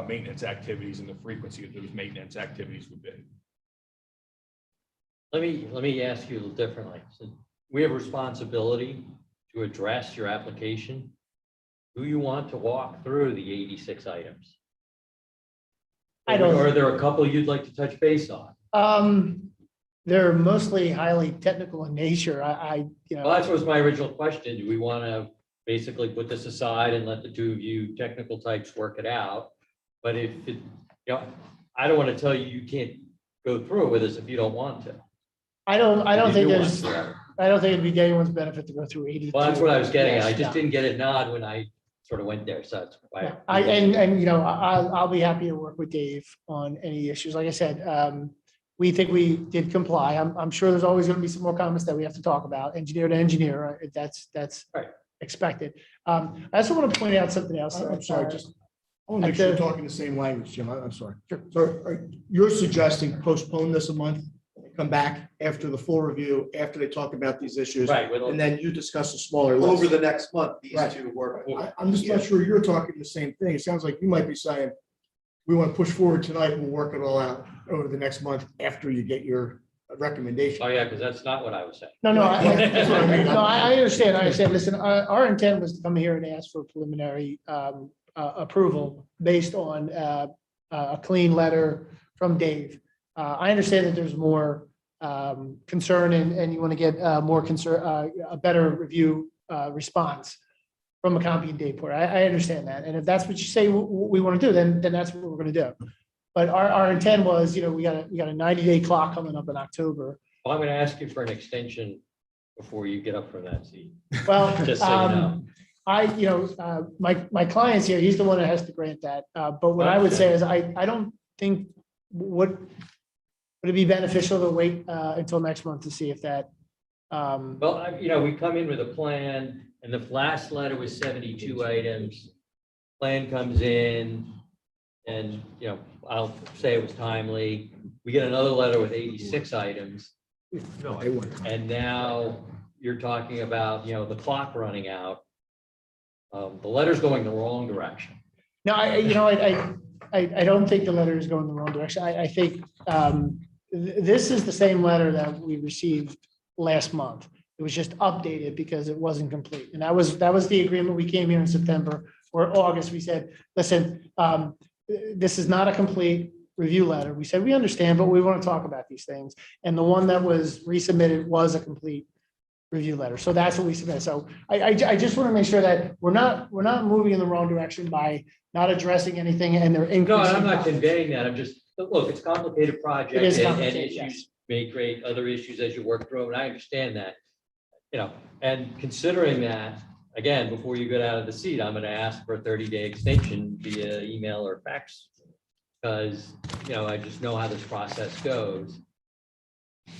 F: maintenance activities and the frequency of those maintenance activities would be.
A: Let me ask you a little differently. So we have responsibility to address your application. Do you want to walk through the 86 items?
E: I don't-
A: Or are there a couple you'd like to touch base on?
E: They're mostly highly technical in nature.
A: Well, that was my original question. Do we want to basically put this aside and let the two of you technical types work it out? But if it, I don't want to tell you you can't go through it with us if you don't want to.
E: I don't
A: If
E: think
A: you do
E: there's,
A: want to.
E: I don't think it'd be to anyone's benefit to go through 82.
A: Well, that's what I was getting at. I
E: Yes,
A: just
E: no.
A: didn't get a nod when I sort of went there, so that's why.
E: Yeah, I'll be happy to work with Dave on any issues. Like I said, we think we did comply. I'm sure there's always going to be some more comments that we have to talk about, engineer to engineer. That's
A: Right.
E: expected. I also want to point out something else.
H: I'm sorry, I want to make
E: At
H: sure
E: the-
H: we're talking the same language, Jim. I'm sorry.
E: Sure.
H: So you're suggesting postpone this a month, come back after the full review, after they talk about these issues,
A: Right,
H: and then you discuss a smaller list.
C: Over the next month, these
H: Right.
C: two work.
H: I'm just not sure you're talking the same thing. It sounds like you might be saying, we want to push forward tonight and we'll work it all out over the next month after you get your recommendation.
A: Oh, yeah, because that's not what I was saying.
E: No,
H: That's what I mean.
E: I understand. I understand. Listen, our intent was to come here and ask for preliminary approval based on a clean letter from Dave. I understand that there's more concern and you want to get more concern, a better review response from a copy and Dave Porter. I understand that. And if that's what you say we want to do, then that's what we're going to do. But our intent was, we got a 90-day clock coming up in October.
A: Well, I'm going to ask you for an extension before you get up from that seat.
E: Well,
A: Just so you know.
E: my client's here, he's the one that has to grant that. But what I would say is, I don't think, would it be beneficial to wait until next month to see if that?
A: Well, we come in with a plan and the last letter was 72 items. Plan comes in and, I'll say it was timely. We get another letter with 86 items.
H: No, they weren't.
A: And now you're talking about, the clock running out. The letter's going the wrong direction.
E: No, I don't think the letter is going the wrong direction. I think this is the same letter that we received last month. It was just updated because it wasn't complete. And that was the agreement. We came here in September or August. We said, listen, this is not a complete review letter. We said, we understand, but we want to talk about these things. And the one that was resubmitted was a complete review letter. So that's what we submitted. So I just want to make sure that we're not moving in the wrong direction by not addressing anything and they're
A: No,
E: increasing.
A: I'm not
E: costs.
A: conveying that. I'm just, look, it's a complicated project.
E: It is
A: and
E: complicated, yes.
A: issues may create other issues as you work through them, and I understand that. And considering that, again, before you get out of the seat, I'm going to ask for a 30-day extension via email or fax. Because, I just know how this process goes.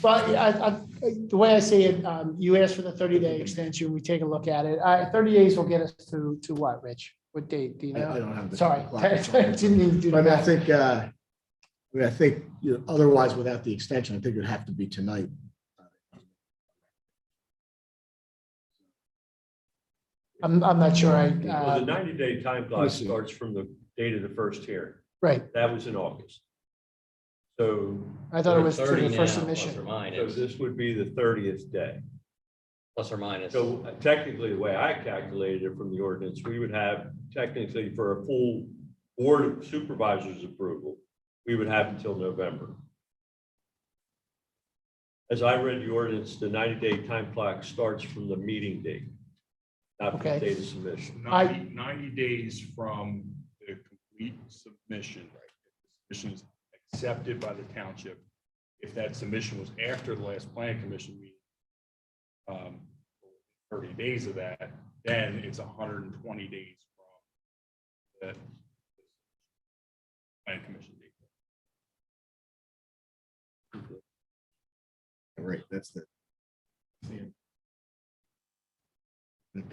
E: But the way I see it, you asked for the 30-day extension. We take a look at it. 30 days will get us to what, Rich? What date? Do you
H: I
E: know?
H: don't have the.
E: Sorry.
H: clock.
E: Didn't need to do
H: But I
E: that.
H: think, otherwise without the extension, I think it would have to be tonight.
E: I'm not sure.
I: Well, the 90-day time
H: let
I: clock
H: me see.
I: starts from the date of the first hearing.
E: Right.
I: That was in August. So,
E: I thought it was to
A: 30
E: the first
A: now, plus or
E: submission.
I: so
A: minus,
I: this would be the 30th day.
A: plus or minus.
I: So technically, the way I calculated it from the ordinance, we would have technically for a full board of supervisors approval, we would have until November. As I read the ordinance, the 90-day time clock starts from the meeting date, not from the
E: Okay.
I: date of submission.
F: 90 days from the complete submission. If the submission is accepted by the township. If that submission was after the last planning commission meeting, 30 days of that, then it's 120 days from the planning commission date.
H: Right, that's the. But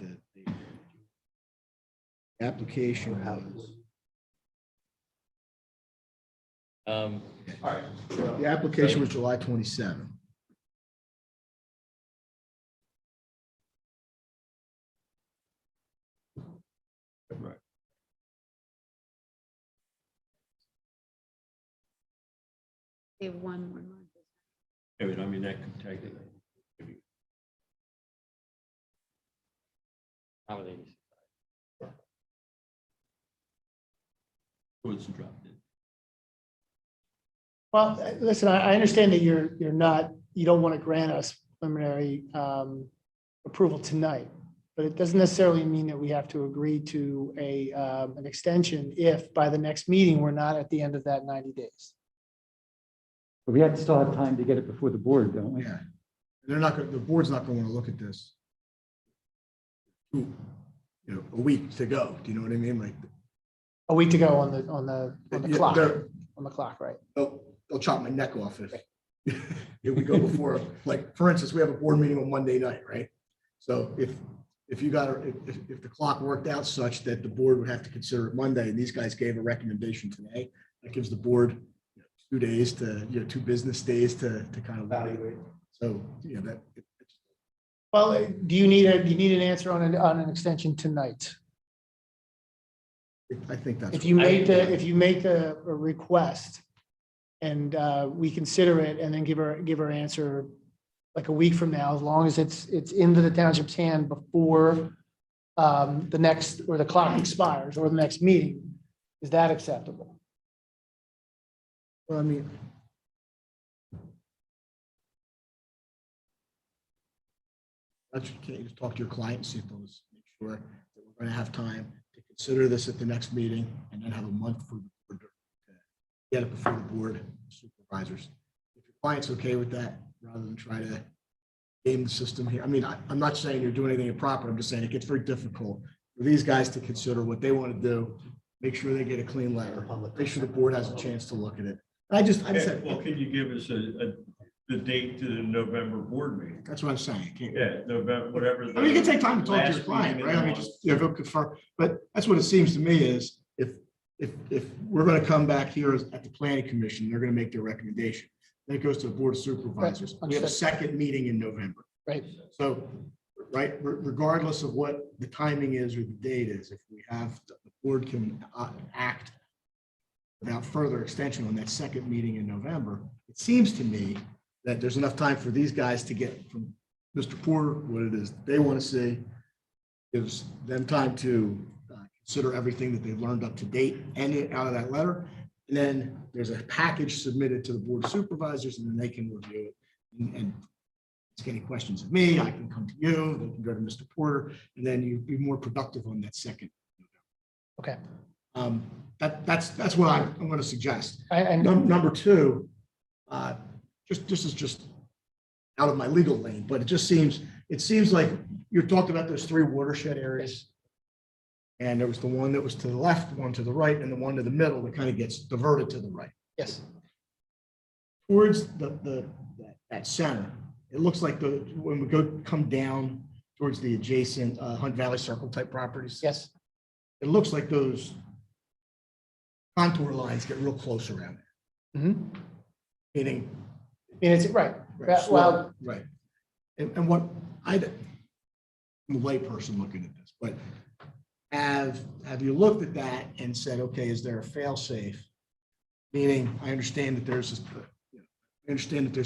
H: the application was,
A: All right.
H: the application was July 27.
I: Right.
D: They have one more month.
I: I mean, that could technically.
A: How are they?
I: Was dropped in.
E: Well, listen, I understand that you're not, you don't want to grant us preliminary approval tonight, but it doesn't necessarily mean that we have to agree to an extension if by the next meeting, we're not at the end of that 90 days.
G: But we have to still have time to get it before the board, don't we?
H: Yeah. They're not going, the board's not going to want to look at this. A week to go. Do you know what I mean? Like,
E: A week to go on the
H: yeah,
E: clock,
H: they're-
E: on the clock, right?
H: they'll chop my neck off if we go before, like, for instance, we have a board meeting on Monday night, right? So if you got, if the clock worked out such that the board would have to consider it Monday, and these guys gave a recommendation today, that gives the board 2 days to, 2 business days to kind of evaluate. So, that.
E: Well, do you need an answer on an extension tonight?
H: I think that's.
E: If you make a request and we consider it and then give her answer like a week from now, as long as it's into the township's hand before the next, or the clock expires, or the next meeting, is that acceptable?
H: Well, I mean. Can't you just talk to your client and see if they'll just make sure that we're going to have time to consider this at the next meeting and then have a month for the board to get it before the board supervisors. If your client's okay with that, rather than try to game the system here. I mean, I'm not saying you're doing anything improper. I'm just saying it gets very difficult for these guys to consider what they want to do, make sure they get a clean letter, make sure the board has a chance to look at it. I just said,
I: Well, can you give us the date to the November board meeting?
H: that's what I'm saying. Can't-
I: Yeah, November, whatever.
H: I mean, you can take time to talk to your
I: last
H: client,
I: meeting
H: right?
I: in
H: I mean,
I: the
H: just, they'll confirm, but that's what it seems to me is if we're going to come back here at the planning commission, they're going to make their recommendation. Then it goes to the board of supervisors. We have a second meeting in November.
E: Right.
H: So, right, regardless of what the timing is or the date is, if we have, the board can act without further extension on that second meeting in November, it seems to me that there's enough time for these guys to get from Mr. Porter what it is they want to see, gives them time to consider everything that they've learned up to date and out of that letter. And then there's a package submitted to the board of supervisors, and then they can review it. And ask any questions of me, I can come to you, they can go to Mr. Porter, and then you'd be more productive on that second.
E: Okay.
H: That's what I'm going to suggest.
E: And
H: Number two, this is just out of my legal lane, but it seems like you talked about those 3 watershed areas. And there was the one that was to the left, one to the right, and the one to the middle that kind of gets diverted to the right.
E: yes,
H: Towards that center, it looks like when we come down towards the adjacent Hunt Valley Circle type properties.
E: yes,
H: It looks like those contour lines get real close around there.
E: Mhm.
H: Meaning.
E: And it's right.
H: Right,
E: Well,
H: right. And what I'm a layperson looking at this, but have you looked at that and said, okay, is there a fail safe? Meaning, I understand that there's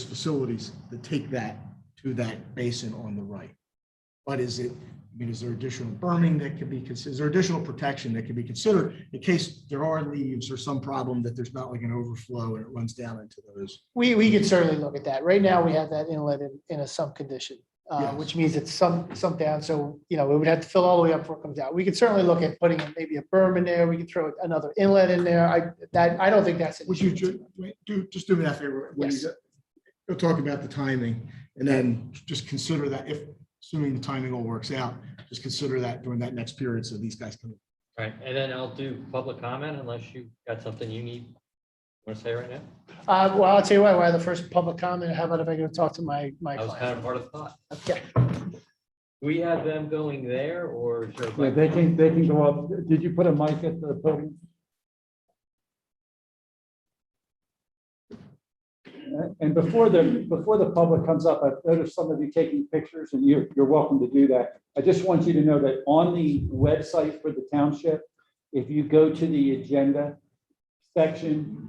H: facilities that take that to that basin on the right. But is there additional berming that could be considered? Is there additional protection that could be considered in case there are leaves or some problem that there's not like an overflow and it runs down into those?
E: we could certainly look at that. Right now, we have that inlet in a sump condition,
H: Yes.
E: which means it's sump down. So, we would have to fill all the way up before it comes out. We could certainly look at putting in maybe a berm in there. We could throw another inlet in there. I don't think that's.
H: Would you just do me that favor? When you
E: Yes.
H: go talk about the timing and then just consider that assuming the timing all works out, just consider that during that next period. So these guys can.
A: Right, and then I'll do public comment unless you got something you want to say right now?
E: Well, I'll tell you what, while the first public comment, how about if I go talk to my
A: That was kind
E: client?
A: of part of the thought.
E: Okay.
A: We have them going there or? is there a-
G: Yeah, they can go up. Did you put a mic at the podium? And before the public comes up, I've noticed some of you taking pictures, and you're welcome to do that. I just want you to know that on the website for the township, if you go to the agenda section,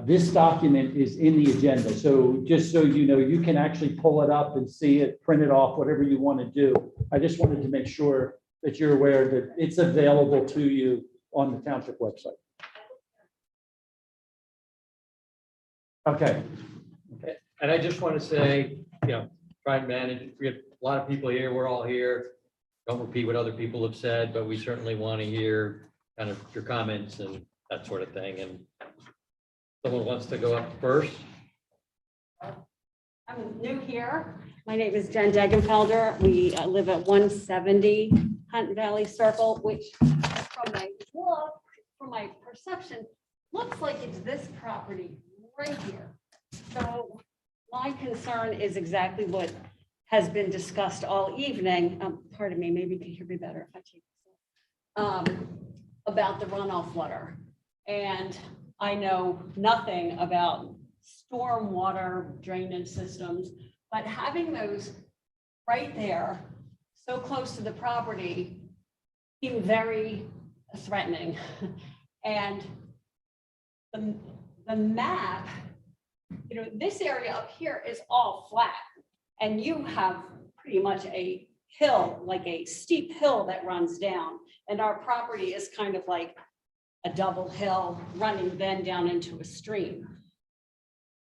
G: this document is in the agenda. So just so you know, you can actually pull it up and see it, print it off, whatever you want to do. I just wanted to make sure that you're aware that it's available to you on the township website. Okay.
A: And I just want to say, try and manage, we have a lot of people here, we're all here. Don't repeat what other people have said, but we certainly want to hear kind of your comments and that sort of thing. And someone wants to go up first?
J: I'm new here. My name is Jen Degenfelder. We live at 170 Hunt Valley Circle, which from my perception, looks like it's this property right here. So my concern is exactly what has been discussed all evening. Pardon me, maybe you can hear me better if I take this off. About the runoff water. And I know nothing about stormwater drainage systems, but having those right there, so close to the property, seem very threatening. And the map, this area up here is all flat, and you have pretty much a hill, like a steep hill that runs down, and our property is kind of like a double hill running then down into a stream.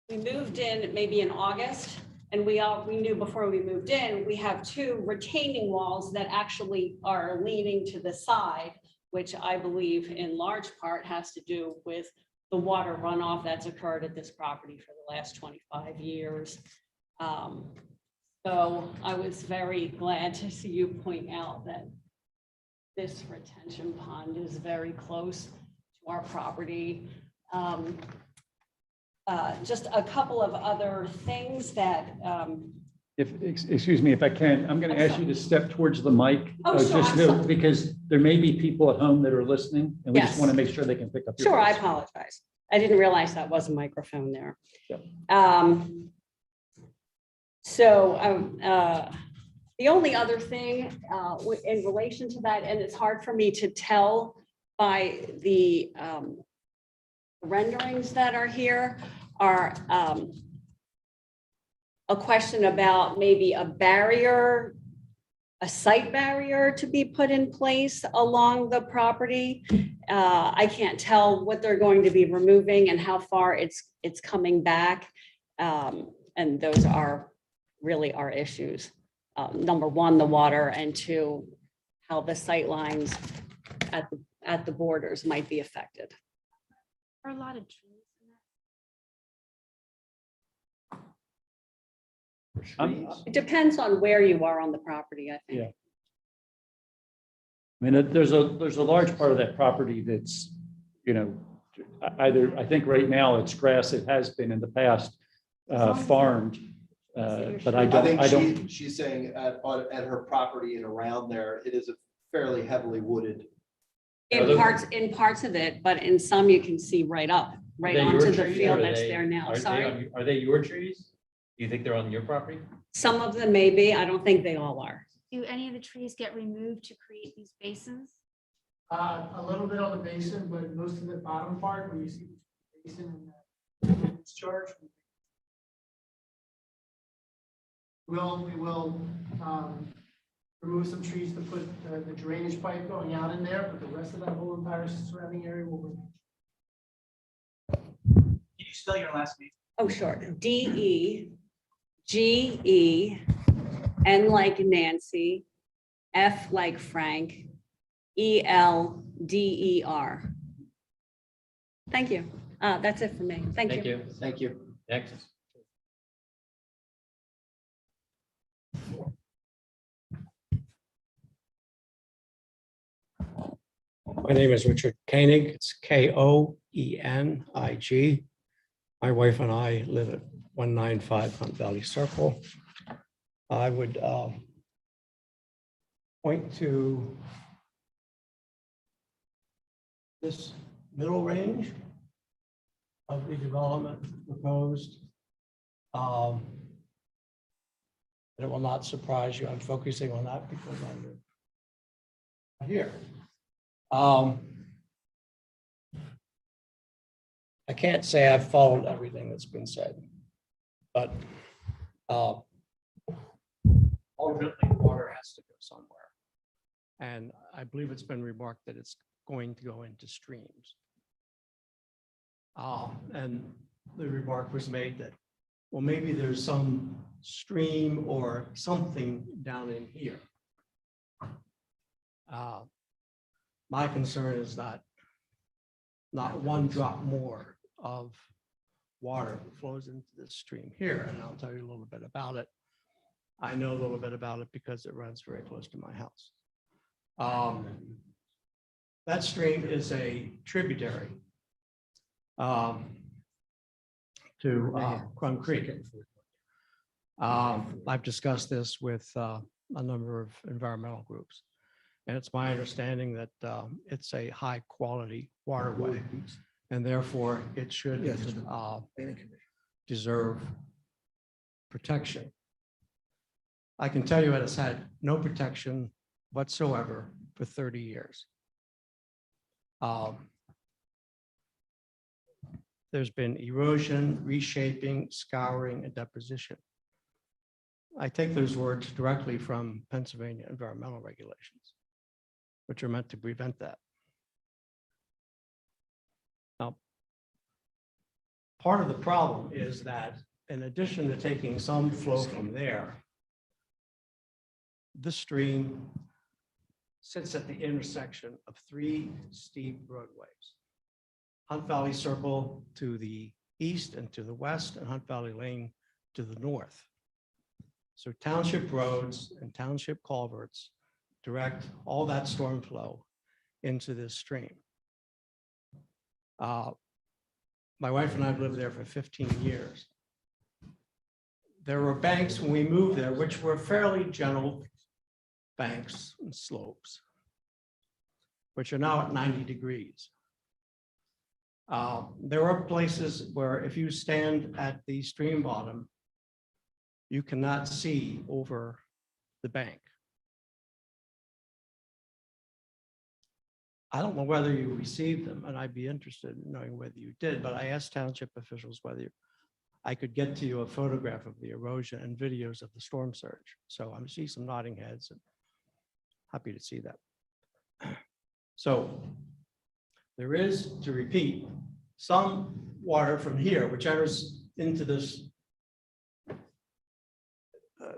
J: We moved in maybe in August, and we knew before we moved in, we have two retaining walls that actually are leaning to the side, which I believe in large part has to do with the water runoff that's occurred at this property for the last 25 years. So I was very glad to see you point out that this retention pond is very close to our property. Just a couple of other things that
G: Excuse me, if I can, I'm going to ask you to step towards the mic.
J: Oh, sure,
G: just
J: I'm
G: so-
J: sorry.
G: Because there may be people at home that are listening, and we just
J: Yes.
G: want to make sure they can pick up your
J: Sure, I
G: voice.
J: apologize. I didn't realize that was a microphone there.
G: Yep.
J: The only other thing in relation to that, and it's hard for me to tell by the renderings that are here, are a question about maybe a barrier, a site barrier to be put in place along the property. I can't tell what they're going to be removing and how far it's coming back. And those are really our issues. Number one, the water, and two, how the sight lines at the borders might be affected.
D: There are a lot of trees in that.
J: It depends on where you are on the property, I think.
G: Yeah. I mean, there's a large part of that property that's, either, I think right now it's grass, it has been in the past, farmed. But I
C: I think
G: don't,
C: she's saying at her property and around there, it is a fairly heavily wooded.
J: In parts of it, but in some you can see right
A: Are they
J: onto
A: your
J: the
A: trees,
J: field
A: or
J: that's there now. Sorry.
A: Are they your trees? Do you think they're on your property?
J: Some of them may be. I don't think they all are.
D: Do any of the trees get removed to create these basins?
E: A little bit on the basin, but most of the bottom part where you see the basin and the discharge. We will remove some trees to put the drainage pipe going out in there, but the rest of that whole entire surrounding area will.
K: Can you spell your last name?
J: Oh, sure. DEGE, N like Nancy, F like Frank, ELDER. Thank you. That's it for me. Thank you.
C: Thank you.
A: Next.
L: My name is Richard Koenig. It's Koenig. My wife and I live at 195 Hunt Valley Circle. I would point to this middle range of the development proposed. And it will not surprise you. I'm focusing on that because I'm here. I can't say I've followed everything that's been said, but ultimately water has to go somewhere. And I believe it's been remarked that it's going to go into streams. And the remark was made that, well, maybe there's some stream or something down in here. My concern is that not one drop more of water flows into this stream here, and I'll tell you a little bit about it. I know a little bit about it because it runs very close to my house. That stream is a tributary to Crum Creek. I've discussed this with a number of environmental groups, and it's my understanding that it's a high quality waterway, and therefore it should deserve protection. I can tell you it has had no protection whatsoever for 30 years. There's been erosion, reshaping, scouring, and deposition. I take those words directly from Pennsylvania environmental regulations, which are meant to prevent that. Now, part of the problem is that in addition to taking some flow from there, this stream sits at the intersection of 3 steep roadways. Hunt Valley Circle to the east and to the west, and Hunt Valley Lane to the north. So township roads and township culverts direct all that storm flow into this stream. My wife and I have lived there for 15 years. There were banks when we moved there, which were fairly gentle banks and slopes, which are now at 90 degrees. There are places where if you stand at the stream bottom, you cannot see over the bank. I don't know whether you received them, and I'd be interested in knowing whether you did, but I asked township officials whether I could get to you a photograph of the erosion and videos of the storm surge. So I'm seeing some nodding heads and happy to see that. So there is, to repeat, some water from here, which enters into this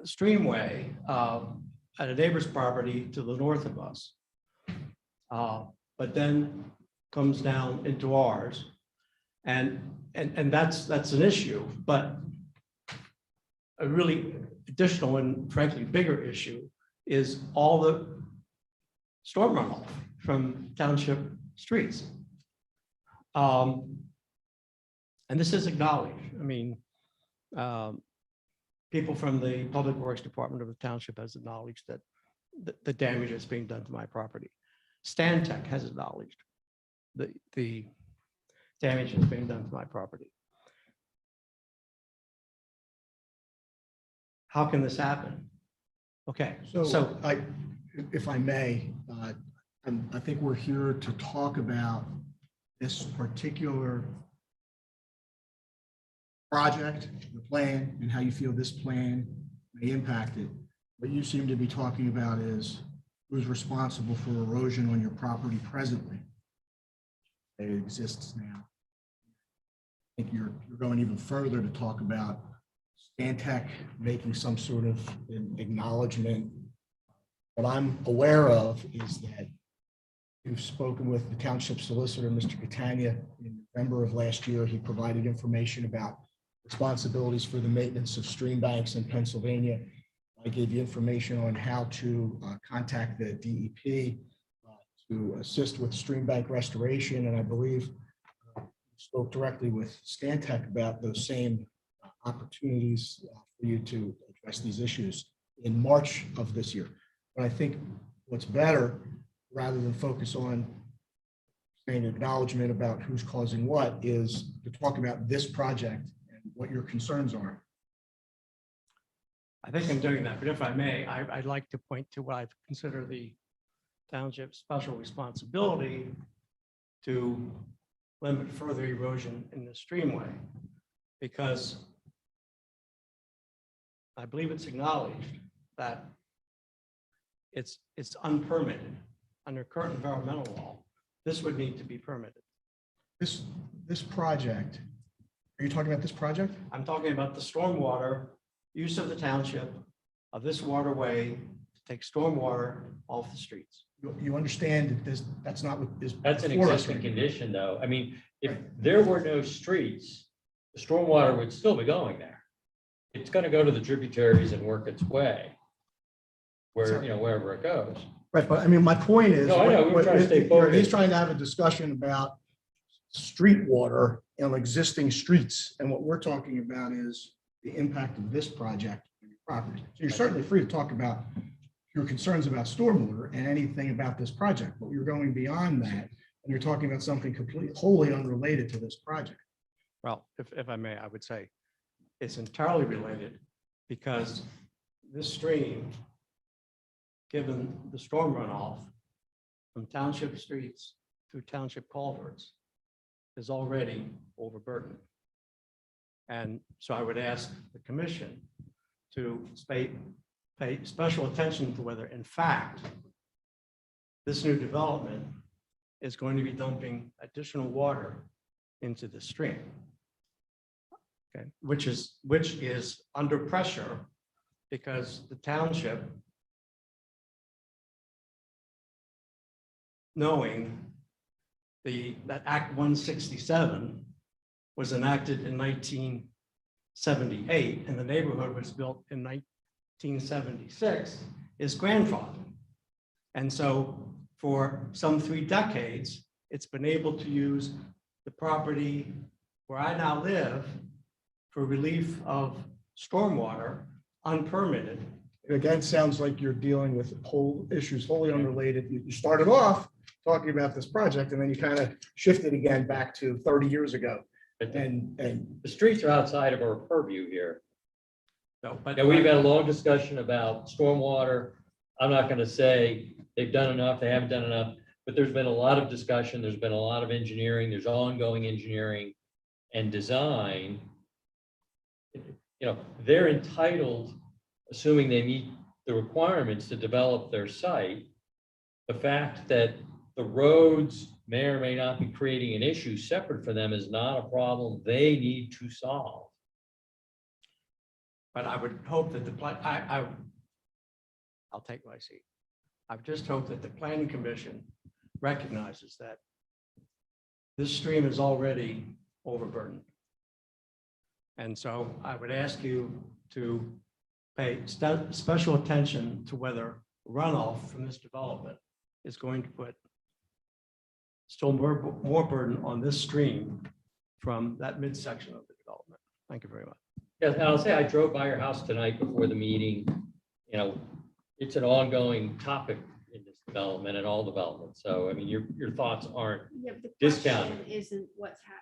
L: streamway at a neighbor's property to the north of us, but then comes down into ours, and that's an issue. But a really additional and frankly bigger issue is all the storm runoff from township streets. And this is acknowledged. I mean, people from the Public Works Department of the township has acknowledged that the damage that's being done to my property. Stantec has acknowledged the damage that's being done to my property. How can this happen? Okay,
H: So if I may, I think we're here to talk about this particular project, the plan, and how you feel this plan may impact it. What you seem to be talking about is who's responsible for erosion on your property presently. It exists now. I think you're going even further to talk about Stantec making some sort of an acknowledgement. What I'm aware of is that you've spoken with the township solicitor, Mr. Catania, in November of last year. He provided information about responsibilities for the maintenance of stream banks in Pennsylvania. I gave you information on how to contact the DEP to assist with stream bank restoration. And I believe spoke directly with Stantec about those same opportunities for you to address these issues in March of this year. But I think what's better, rather than focus on saying acknowledgement about who's causing what, is to talk about this project and what your concerns are.
L: I think I'm doing that, but if I may, I'd like to point to what I consider the township's special responsibility to limit further erosion in the streamway, because I believe it's acknowledged that it's unpermitted under current environmental law. This would need to be permitted.
H: This project, are you talking about this project?
L: I'm talking about the stormwater use of the township of this waterway to take stormwater off the streets.
H: You understand that that's not what is.
A: That's an
H: before us
A: existing
H: right now.
A: condition, though. I mean, if there were no streets, the stormwater would still be going there. It's gonna go to the tributaries and work its way where, wherever it goes.
H: Right, but I mean, my point is.
A: No, I know, we're trying to stay focused.
H: He's trying to have a discussion about street water on existing streets, and what we're talking about is the impact of this project on your property. So you're certainly free to talk about your concerns about stormwater and anything about this project, but you're going beyond that, and you're talking about something completely, wholly unrelated to this project.
L: Well, if I may, I would say it's entirely related, because this stream, given the storm runoff from township streets through township culverts, is already overburdened. And so I would ask the commission to pay special attention to whether, in fact, this new development is going to be dumping additional water into the stream. Okay, which is under pressure because the township, knowing that Act 167 was enacted in 1978 and the neighborhood was built in 1976, is grandfathered. And so for some 3 decades, it's been able to use the property where I now live for relief of stormwater unpermitted.
H: Again, sounds like you're dealing with whole issues wholly unrelated. You started off talking about this project, and then you kind of shifted again back to 30 years ago. And
A: The streets are outside of our purview here.
L: So, but
A: Yeah, we've had a long discussion about stormwater. I'm not gonna say they've done enough, they haven't done enough, but there's been a lot of discussion, there's been a lot of engineering, there's ongoing engineering and design. They're entitled, assuming they meet the requirements to develop their site. The fact that the roads may or may not be creating an issue separate for them is not a problem they need to solve.
L: But I would hope that I'll take my seat. I would just hope that the planning commission recognizes that this stream is already overburdened. And so I would ask you to pay special attention to whether runoff from this development is going to put still more burden on this stream from that midsection of the development. Thank you very much.
A: Yeah, and I'll say I drove by your house tonight before the meeting. It's an ongoing topic in this development and all development. So, I mean, your thoughts aren't
D: Yeah, but the
A: discounted.
D: question isn't what's happening.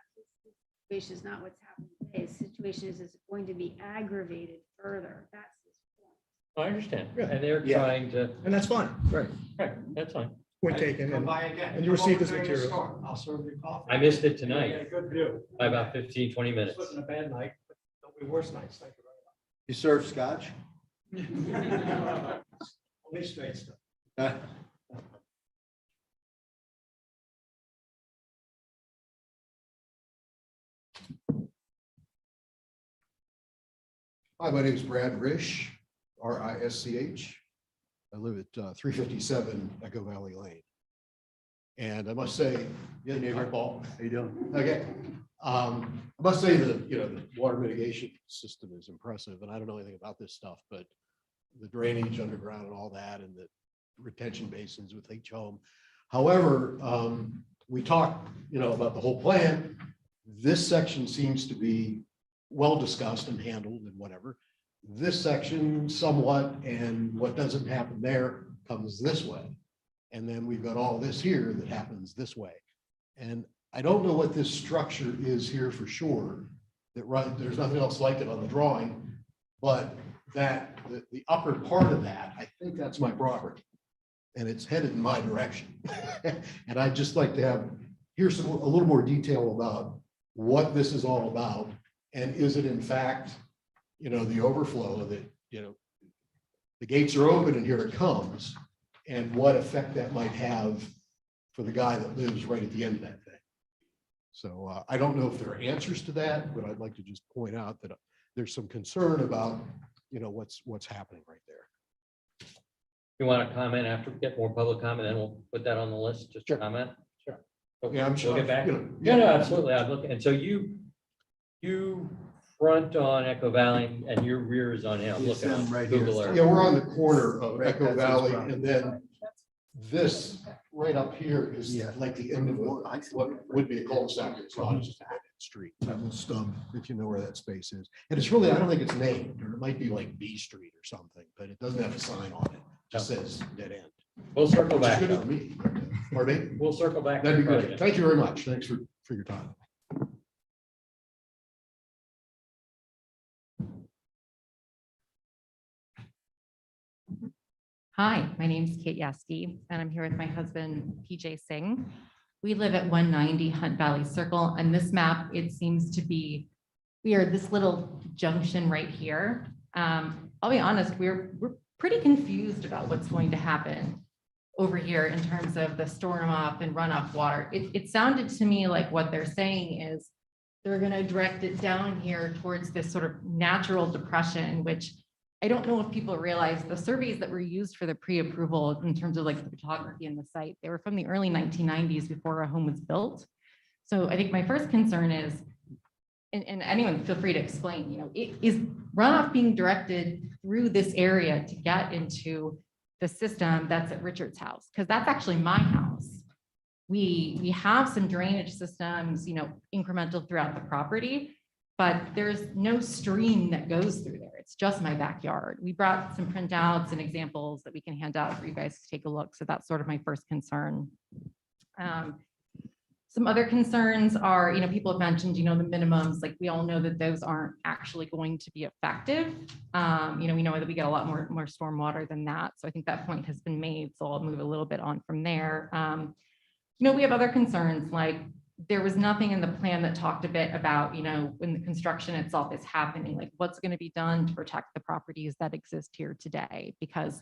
D: The situation is not what's happening today. The situation is it's going to be aggravated further. That's his point.
A: I understand.
H: Yeah.
A: And they're
H: Yeah.
A: trying to,
H: and that's fine, right?
A: right, that's fine.
H: Point taken.
L: Come
H: And
L: by again.
H: and you received this
L: Come over during the
H: material.
L: storm. I'll serve you coffee.
A: I missed it
L: You get
A: tonight
L: a good view.
A: by about 15, 20
L: This
A: minutes.
L: wasn't a bad night, but there'll be worse nights. Thank you
C: You serve scotch?
L: very much. Only straight stuff.
M: Hi, my name is Brad Risch, R-I-S-C-H. I live at 357 Echo Valley Lane. And I must say, yeah, neighbor Paul, how you doing? Okay. I must say that, the water mitigation system is impressive, and I don't know anything about this stuff, but the drainage underground and all that, and the retention basins with each home. However, we talked, about the whole plan. This section seems to be well discussed and handled and whatever. This section somewhat, and what doesn't happen there comes this way. And then we've got all this here that happens this way. And I don't know what this structure is here for sure, that right, there's nothing else like it on the drawing, but that the upper part of that, I think that's my property. And it's headed in my direction. And I'd just like to have, here's a little more detail about what this is all about. And is it in fact, you know, the overflow that, you know, the gates are open and here it comes, and what effect that might have for the guy that lives right at the end of that thing. So I don't know if there are answers to that, but I'd like to just point out that there's some concern about, you know, what's happening right there.
A: You want to comment after we get more public comment, then we'll put that on the list, just to comment?
M: Sure.
A: Okay,
M: Yeah, I'm
A: we'll
M: sure.
A: get back.
M: You know,
A: Yeah, no, absolutely. I'm looking, and so you front on Echo Valley and your rear is on Hill. I'm
C: Yes,
A: looking
C: I'm
A: on
C: right here.
A: Google Earth.
M: Yeah, we're on the corner of
C: Right,
M: Echo
C: that's his
M: Valley,
C: property.
M: and then this right up here is
C: Yeah.
M: like the end of what would be a cul-de-sac. It's not, it's just a dead-end street.
H: Stub.
M: If you know where that space is. And it's really, I don't think it's named, or it might be like B Street or something, but it doesn't have a sign on it. It just says dead end.
A: We'll circle
M: Which is
A: back.
M: good
A: though.
M: for me. Pardon me?
A: We'll circle back. to
M: That'd be
A: the
M: great.
A: question.
M: Thank you very much. Thanks for your time.
N: Hi, my name is Kate Yaski, and I'm here with my husband, PJ Singh. We live at 190 Hunt Valley Circle, and this map, it seems to be, we are this little junction right here. I'll be honest, we're pretty confused about what's going to happen over here in terms of the storm up and runoff water. It sounded to me like what they're saying is they're going to direct it down here towards this sort of natural depression, which I don't know if people realize the surveys that were used for the pre-approval in terms of like the photography in the site, they were from the early 1990s before a home was built. So I think my first concern is, and anyone feel free to explain, you know, is runoff being directed through this area to get into the system that's at Richard's house? Because that's actually my house. We have some drainage systems, you know, incremental throughout the property, but there's no stream that goes through there. It's just my backyard. We brought some printouts and examples that we can hand out for you guys to take a look. So that's sort of my first concern. Some other concerns are, you know, people have mentioned, you know, the minimums, like we all know that those aren't actually going to be effective. You know, we know that we get a lot more storm water than that. So I think that point has been made. So I'll move a little bit on from there. You know, we have other concerns, like there was nothing in the plan that talked a bit about, you know, when the construction itself is happening, like what's going to be done to protect the properties that exist here today. Because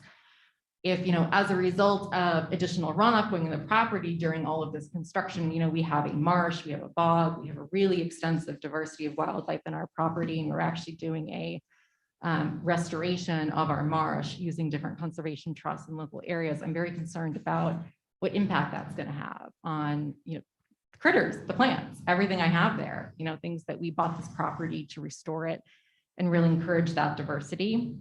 N: if, you know, as a result of additional runoff going in the property during all of this construction, you know, we have a marsh, we have a bog, we have a really extensive diversity of wildlife in our property, and we're actually doing a restoration of our marsh using different conservation trusts in local areas. I'm very concerned about what impact that's going to have on, you know, critters, the plants, everything I have there, you know, things that we bought this property to restore it and really encourage that diversity.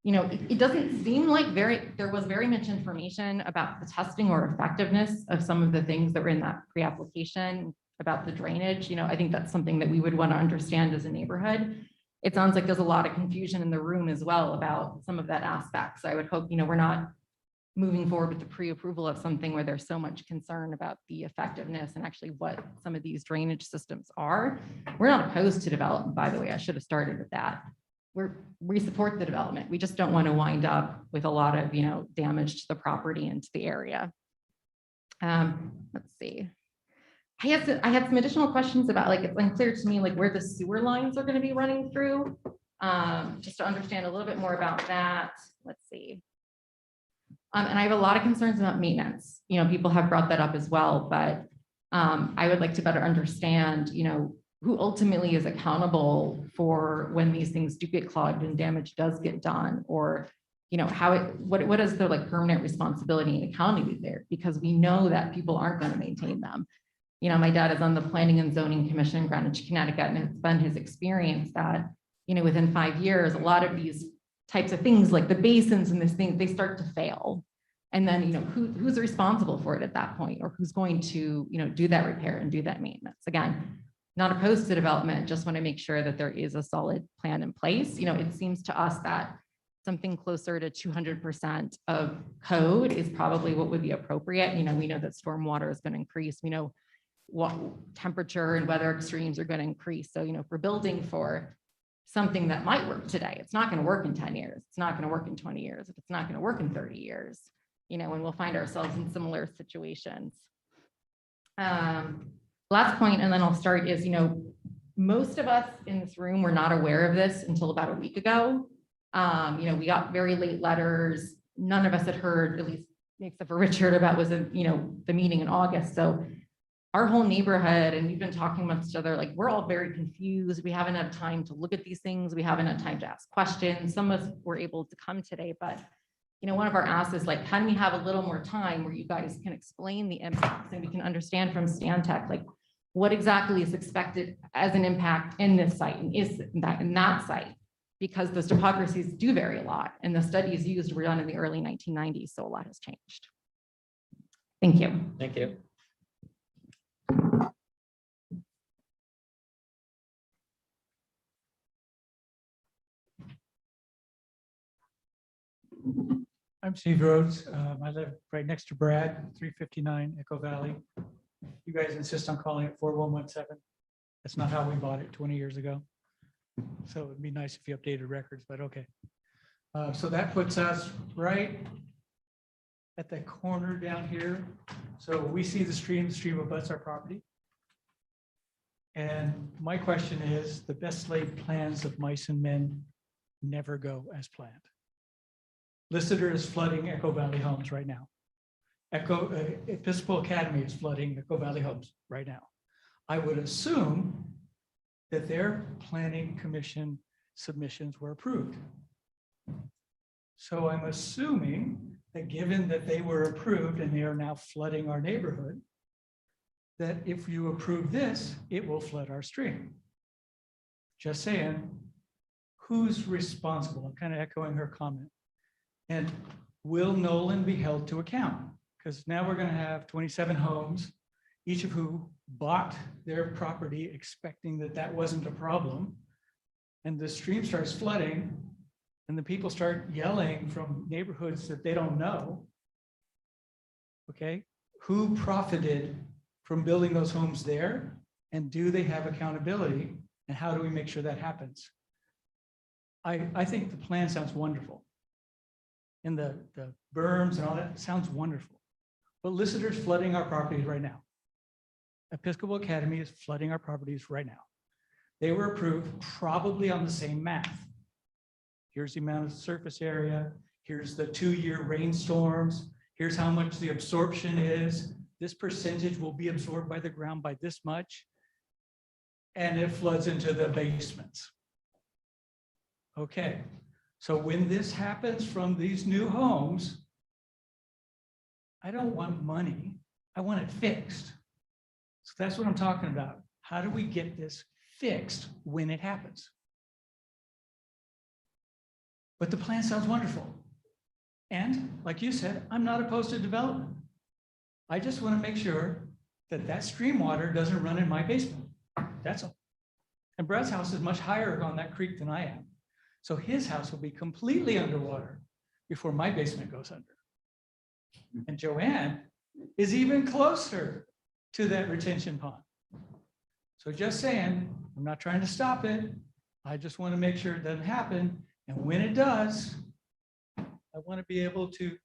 N: You know, it doesn't seem like there was very much information about the testing or effectiveness of some of the things that were in that pre-application about the drainage. You know, I think that's something that we would want to understand as a neighborhood. It sounds like there's a lot of confusion in the room as well about some of that aspect. So I would hope, you know, we're not moving forward with the pre-approval of something where there's so much concern about the effectiveness and actually what some of these drainage systems are. We're not opposed to development, by the way. I should have started with that. We support the development. We just don't want to wind up with a lot of, you know, damage to the property and to the area. Let's see. I had some additional questions about, like, it's unclear to me, like where the sewer lines are going to be running through, just to understand a little bit more about that. Let's see. And I have a lot of concerns about maintenance. You know, people have brought that up as well, but I would like to better understand, you know, who ultimately is accountable for when these things do get clogged and damage does get done, or, you know, what is the like permanent responsibility and accountability there? Because we know that people aren't going to maintain them. You know, my dad is on the Planning and Zoning Commission in Greenwich, Connecticut, and it's been his experience that, you know, within 5 years, a lot of these types of things like the basins and this thing, they start to fail. And then, you know, who's responsible for it at that point, or who's going to, you know, do that repair and do that maintenance? Again, not opposed to development, just want to make sure that there is a solid plan in place. You know, it seems to us that something closer to 200% of code is probably what would be appropriate. You know, we know that stormwater is going to increase. We know what temperature and weather extremes are going to increase. So, you know, if we're building for something that might work today, it's not going to work in 10 years. It's not going to work in 20 years. It's not going to work in 30 years, you know, and we'll find ourselves in similar situations. Last point, and then I'll start, is, you know, most of us in this room were not aware of this until about a week ago. You know, we got very late letters. None of us had heard, at least except for Richard, about you know, the meeting in August. So our whole neighborhood, and we've been talking amongst each other, like, we're all very confused. We haven't had time to look at these things. We haven't had time to ask questions. Some of us were able to come today, but, you know, one of our asks is like, can we have a little more time where you guys can explain the impacts and we can understand from Stantec, like, what exactly is expected as an impact in this site and is that in that site? Because those topographies do vary a lot, and the studies used were done in the early 1990s, so a lot has changed. Thank you.
A: Thank you.
K: I'm Steve Rhodes. I live right next to Brad, 359 Echo Valley. You guys insist on calling it 4117. That's not how we bought it 20 years ago. So it'd be nice if you updated records, but okay. So that puts us right at the corner down here. So we see the stream abuts our property. And my question is, the best laid plans of mice and men never go as planned. Lister is flooding Echo Valley homes right now. Episcopal Academy is flooding Echo Valley homes right now. I would assume that their planning commission submissions were approved. So I'm assuming that given that they were approved and they are now flooding our neighborhood, that if you approve this, it will flood our stream. Just saying, who's responsible? I'm kind of echoing her comment. And will Nolan be held to account? Because now we're going to have 27 homes, each of who bought their property expecting that that wasn't a problem. And the stream starts flooding and the people start yelling from neighborhoods that they don't know. Okay, who profited from building those homes there? And do they have accountability? And how do we make sure that happens? I think the plan sounds wonderful. And the berms and all that sounds wonderful. But Lister's flooding our properties right now. Episcopal Academy is flooding our properties right now. They were approved probably on the same math. Here's the amount of surface area. Here's the 2-year rainstorms. Here's how much the absorption is. This percentage will be absorbed by the ground by this much. And it floods into the basements. Okay. So when this happens from these new homes, I don't want money. I want it fixed. So that's what I'm talking about. How do we get this fixed when it happens? But the plan sounds wonderful. And like you said, I'm not opposed to development. I just want to make sure that that stream water doesn't run in my basement. That's all. And Brad's house is much higher on that creek than I am. So his house will be completely underwater before my basement goes under. And Joanne is even closer to that retention pond. So just saying, I'm not trying to stop it. I just want to make sure it doesn't happen. And when it does, I want to be able to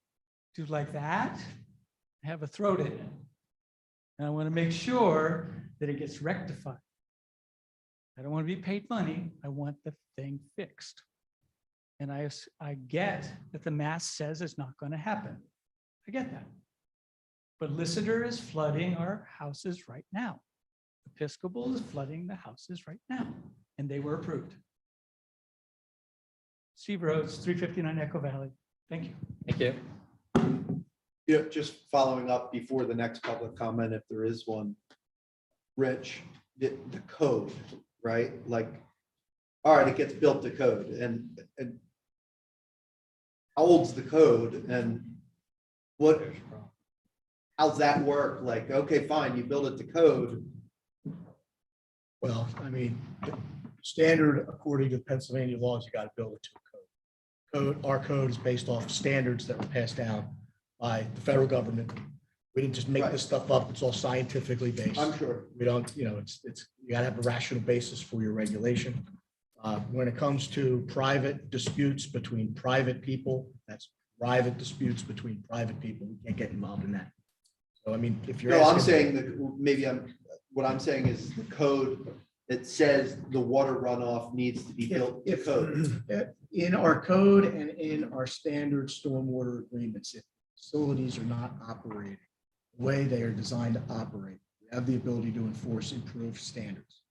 K: do like that, have a throat in it. And I want to make sure that it gets rectified. I don't want to be paid money. I want the thing fixed. And I get that the math says it's not going to happen. I get that. But Lister is flooding our houses right now. Episcopal is flooding the houses right now. And they were approved. Steve Rhodes, 359 Echo Valley. Thank you.
A: Thank you.
C: Yeah, just following up before the next public comment, if there is one. Rich, the code, right? Like, all right, it gets built to code, and how old's the code, and how's that work? Like, okay, fine, you build it to code.
H: Well, I mean, standard according to Pennsylvania laws, you got to build it to a code. Our code is based off standards that were passed down by the federal government. We didn't just make
C: Right.
H: this stuff up. It's all scientifically based.
C: I'm sure.
H: We don't, you gotta have a rational basis for your regulation. When it comes to private disputes between private people, that's private disputes between private people. We can't get involved in that. So, I mean, if you're.
C: No, I'm
H: asking-
C: saying that maybe what I'm saying is the code that says the water runoff needs to be built to code.
H: In our code and in our standard stormwater agreements, if facilities are not operating the way they are designed to operate, we have the ability to enforce improved standards.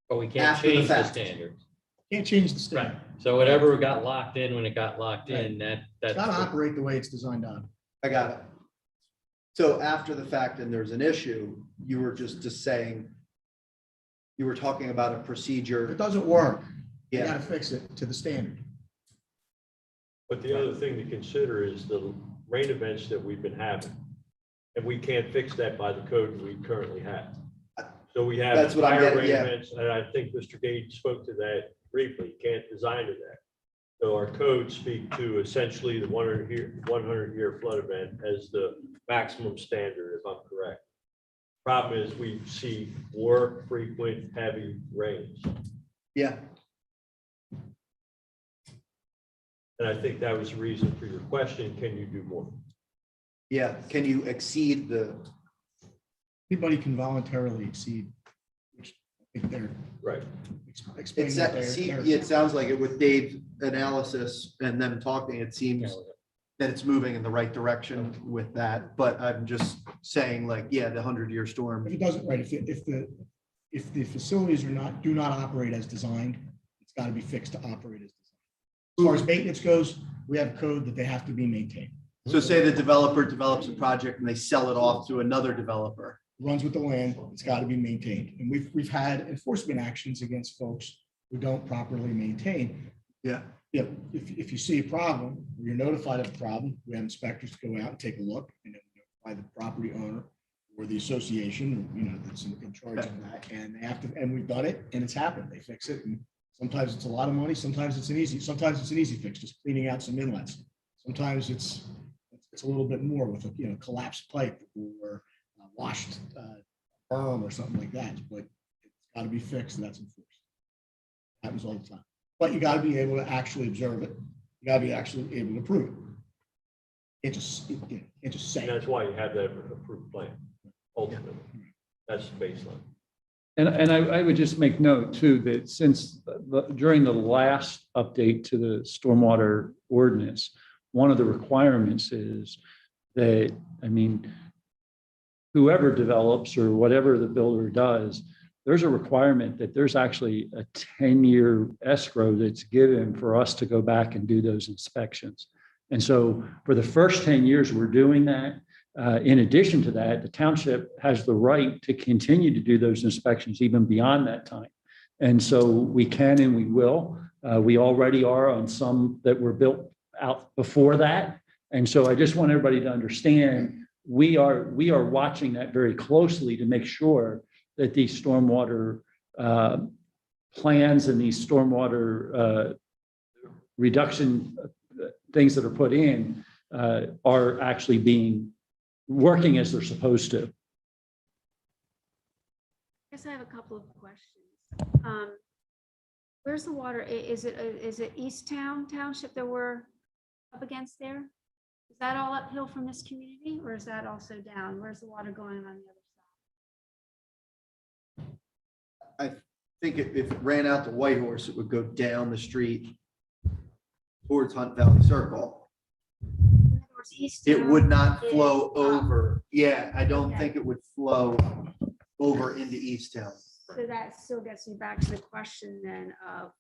A: But we can't
C: After the
A: change the
C: fact.
A: standards.
H: Can't change the standard.
A: So whatever got locked in when it got locked in,
H: It's
A: that's.
H: got to operate the way it's designed to operate.
C: I got it. So after the fact and there's an issue, you were just saying, you were talking about a
H: If
C: procedure.
H: it doesn't work, you
C: Yeah.
H: got to fix it to the standard.
I: But the other thing to consider is the rain events that we've been having. And we can't fix that by the code we currently have. So we have
C: That's what I'm
I: higher
C: getting,
I: rain
C: yeah.
I: events, and I think Mr. Gage spoke to that briefly, can't design to that. So our codes speak to essentially the 100-year flood event as the maximum standard, if I'm correct. Problem is, we see more frequent, heavy rains.
C: Yeah,
I: And I think that was the reason for your question, can you do more?
C: yeah. Can you exceed the,
H: Anybody can voluntarily exceed, which I think they're
I: Right.
H: explaining. what
C: it sounds like it with Dave's analysis and them talking, it seems that it's moving in the right direction with that. But I'm just saying like, yeah, the 100-year storm.
H: If it doesn't, right, if the facilities do not operate as designed, it's got to be fixed to operate as designed. As far as maintenance goes, we have code that they have to be maintained.
C: So say the developer develops a project and they sell it off to another developer.
H: Runs with the land, it's got to be maintained. And we've had enforcement actions against folks who don't properly maintain.
C: Yeah.
H: Yeah, if you see a problem, or you're notified of a problem, we have inspectors go out and take a look and then notify the property owner or the association, that's in charge of that. And they have to, and we've done it and it's happened. They fix it. And sometimes it's a lot of money. Sometimes it's an easy fix, just cleaning out some inlets. Sometimes it's a little bit more with a, collapsed pipe or washed berm or something like that, but it's got to be fixed and that's enforced. Happens all the time. But you got to be able to actually observe it. You got to be actually able to prove it. It just say.
I: And that's why you have that approved plan, ultimately. That's the baseline.
G: And I would just make note too, that since during the last update to the stormwater ordinance, one of the requirements is that, whoever develops or whatever the builder does, there's a requirement that there's actually a 10-year escrow that's given for us to go back and do those inspections. And so for the first 10 years, we're doing that. In addition to that, the township has the right to continue to do those inspections even beyond that time. And so we can and we will. We already are on some that were built out before that. And so I just want everybody to understand, we are watching that very closely to make sure that these stormwater plans and these stormwater reduction things that are put in are actually working as they're supposed to.
D: I guess I have a couple of questions. Where's the water? Is it East Township that we're up against there? Is that all uphill from this community or is that also down? Where's the water going on the other side?
C: I think if it ran out to Whitehorse, it would go down the street towards Hunt Valley Circle.
D: In other words, East
C: It
D: Town
C: would not
D: is
C: flow
D: up.
C: over. Yeah, I don't
D: Okay.
C: think it would flow over into East Town.
D: So that still gets me back to the question then of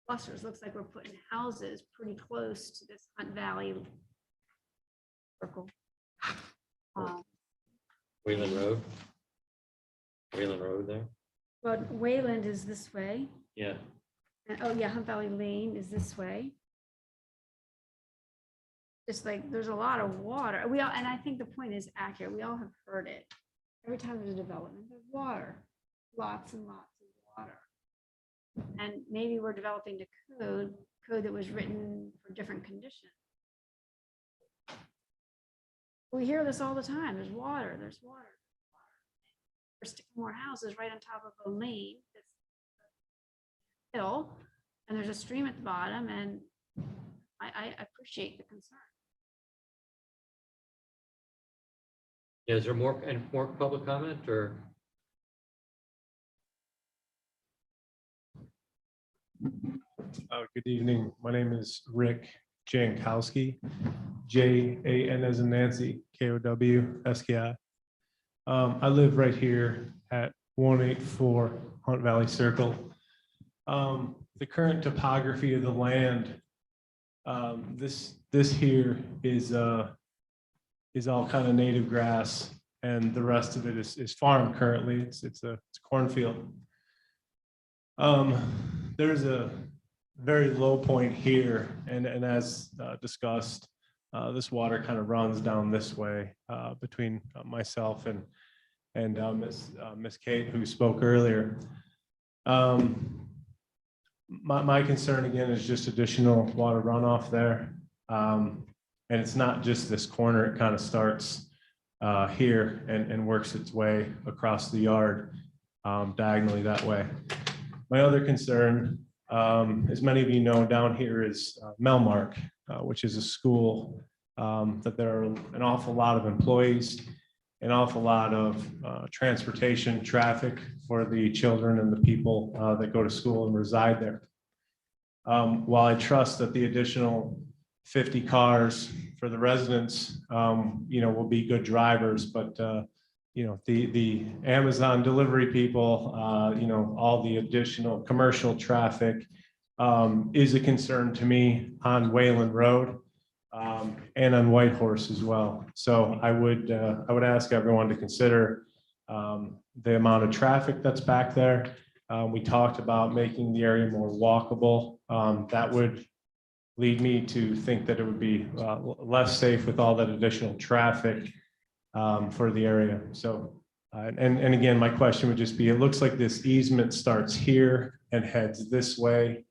D: clusters. Looks like we're putting houses pretty close to this Hunt Valley circle.
A: Wayland Road. Wayland Road there.
D: But Wayland is this way.
A: Yeah.
D: And, oh yeah, Hunt Valley Lane is this way. Just like there's a lot of water. And I think the point is accurate. We all have heard it. Every time there's a development, there's water, lots and lots of water. And maybe we're developing the code that was written for different conditions. We hear this all the time. There's water, there's water. We're sticking more houses right on top of a lane that's a hill, and there's a stream at the bottom, and I appreciate the concern.
A: Is there more, and more public comment or?
O: Good evening. My name is Rick Jankowski, Jan as in Nancy, Kowski. I live right here at 184 Hunt Valley Circle. The current topography of the land, this here is all kind of native grass, and the rest of it is farm currently. It's a cornfield. There's a very low point here, and as discussed, this water kind of runs down this way between myself and Miss Kate, who spoke earlier. My concern again is just additional water runoff there, and it's not just this corner. It kind of starts here and works its way across the yard diagonally that way. My other concern, as many of you know, down here is Melmark, which is a school that there are an awful lot of employees, an awful lot of transportation traffic for the children and the people that go to school and reside there. While I trust that the additional 50 cars for the residents, will be good drivers, but the Amazon delivery people, all the additional commercial traffic is a concern to me on Wayland Road and on Whitehorse as well. So I would ask everyone to consider the amount of traffic that's back there. We talked about making the area more walkable. That would lead me to think that it would be less safe with all that additional traffic for the area. So, and again, my question would just be, it looks like this easement starts here and heads this way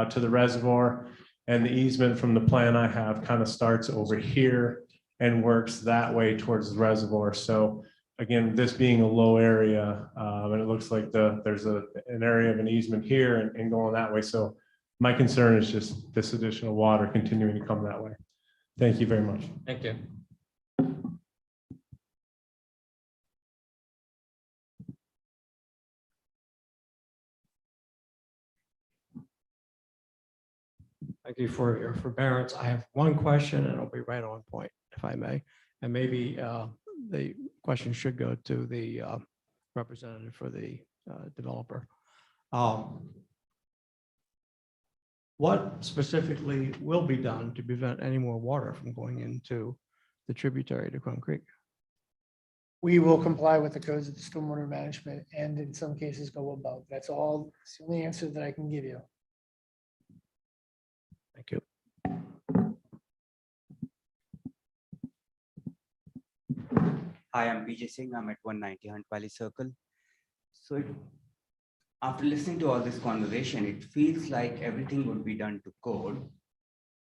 O: to the reservoir. And the easement from the plan I have kind of starts over here and works that way towards the reservoir. So again, this being a low area, and it looks like there's an area of an easement here and going that way. So my concern is just this additional water continuing to come that way. Thank you very much.
A: Thank you.
L: Thank you for your forbearance. I have one question, and it'll be right on point, if I may. And maybe the question should go to the representative for the developer. What specifically will be done to prevent any more water from going into the tributary to Crum Creek?
E: We will comply with the codes of the stormwater management and in some cases go above. That's all. It's the only answer that I can give you.
L: Thank you.
P: Hi, I'm PJ Singh. I'm at 190 Hunt Valley Circle. So after listening to all this conversation, it feels like everything would be done to code,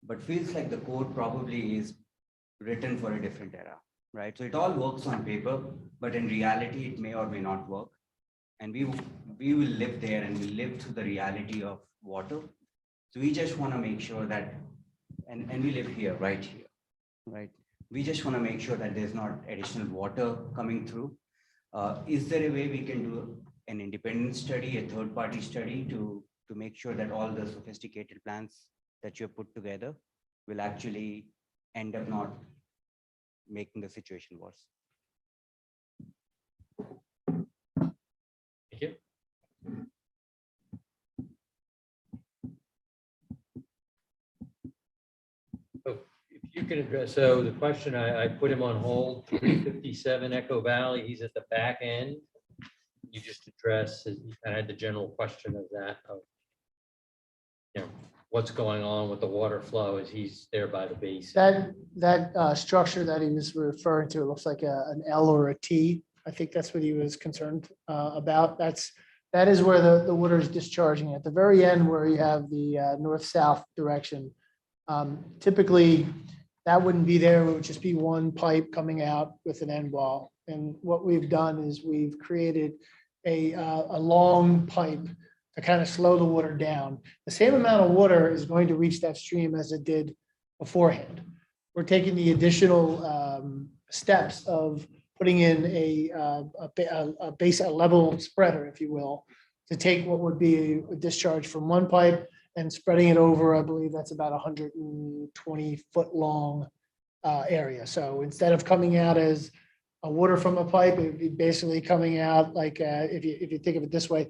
P: but feels like the code probably is written for a different era, right? So it all works on paper, but in reality, it may or may not work. And we will live there and we live through the reality of water. So we just want to make sure that, and we live here, right here, right? We just want to make sure that there's not additional water coming through. Is there a way we can do an independent study, a third-party study to make sure that all the sophisticated plans that you have put together will actually end up not making the situation worse?
A: Thank you. If you can address, so the question, I put him on hold, 357 Echo Valley, he's at the back end. You just addressed, you kind of had the general question of that, of, what's going on with the water flow as he's there by the basin.
E: That structure that he was referring to, it looks like an L or a T. I think that's what he was concerned about. That's That is where the water is discharging. At the very end where you have the north-south direction, typically that wouldn't be there. It would just be one pipe coming out with an end wall. And what we've done is we've created a long pipe to kind of slow the water down. The same amount of water is going to reach that stream as it did beforehand. We're taking the additional steps of putting in a level spreader, if you will, to take what would be a discharge from one pipe and spreading it over, I believe that's about 120-foot long area. So instead of coming out as a water from a pipe, it would be basically coming out like, if you think of it this way,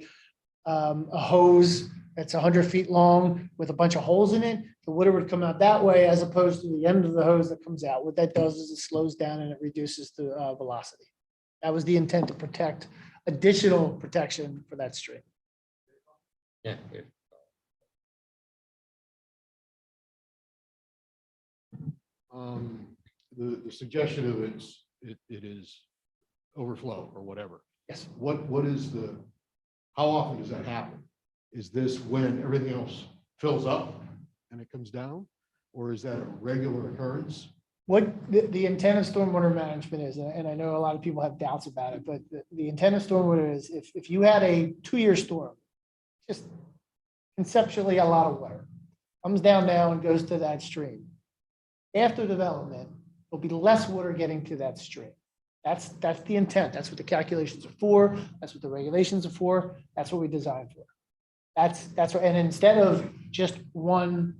E: a hose that's 100 feet long with a bunch of holes in it. The water would come out that way as opposed to the end of the hose that comes out. What that does is it slows down and it reduces the velocity. That was the intent, to protect additional protection for that stream.
A: Yeah, good.
M: The suggestion of it is overflow or whatever.
E: Yes.
M: What is how often does that happen? Is this when everything else fills up and it comes down? Or is that a regular occurrence?
E: What the intent of stormwater management is, and I know a lot of people have doubts about it, but the intent of stormwater is if you had a 2-year storm, just conceptually a lot of water comes down now and goes to that stream. After development, there'll be less water getting to that stream. That's the intent. That's what the calculations are for. That's what the regulations are for. That's what we designed for. That's what, and instead of just one,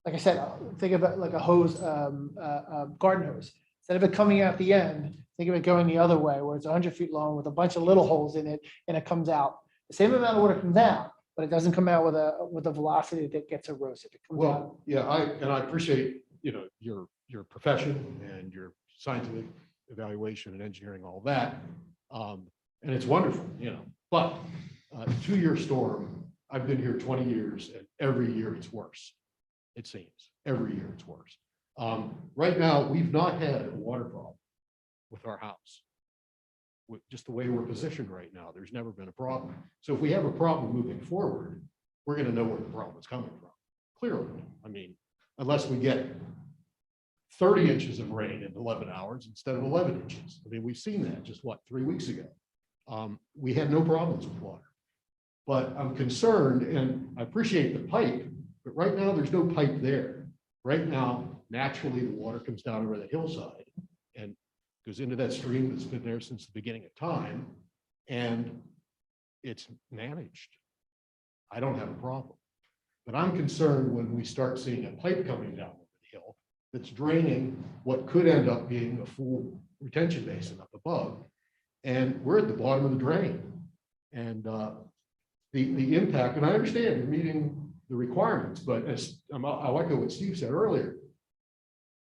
E: like I said, think of it like a hose, a garden hose. Instead of it coming out the end, think of it going the other way, where it's 100 feet long with a bunch of little holes in it, and it comes out. The same amount of water comes out, but it doesn't come out with a velocity that gets erosive. It comes out.
M: Well, yeah, I appreciate, your profession and your scientific evaluation and engineering, all that. And it's wonderful, but a 2-year storm, I've been here 20 years and every year it's worse. It seems every year it's worse. Right now, we've not had a water problem with our house. With just the way we're positioned right now, there's never been a problem. So if we have a problem moving forward, we're going to know where the problem is coming from. Clearly, I mean, unless we get 30 inches of rain in 11 hours instead of 11 inches. I mean, we've seen that just 3 weeks ago. We had no problems with water, but I'm concerned, and I appreciate the pipe, but right now there's no pipe there. Right now, naturally, the water comes down over the hillside and goes into that stream that's been there since the beginning of time, and it's managed. I don't have a problem, but I'm concerned when we start seeing a pipe coming down over the hill that's draining what could end up being a full retention basin up above. And we're at the bottom of the drain. And the impact, and I understand you're meeting the requirements, but as I'll echo what Steve said earlier,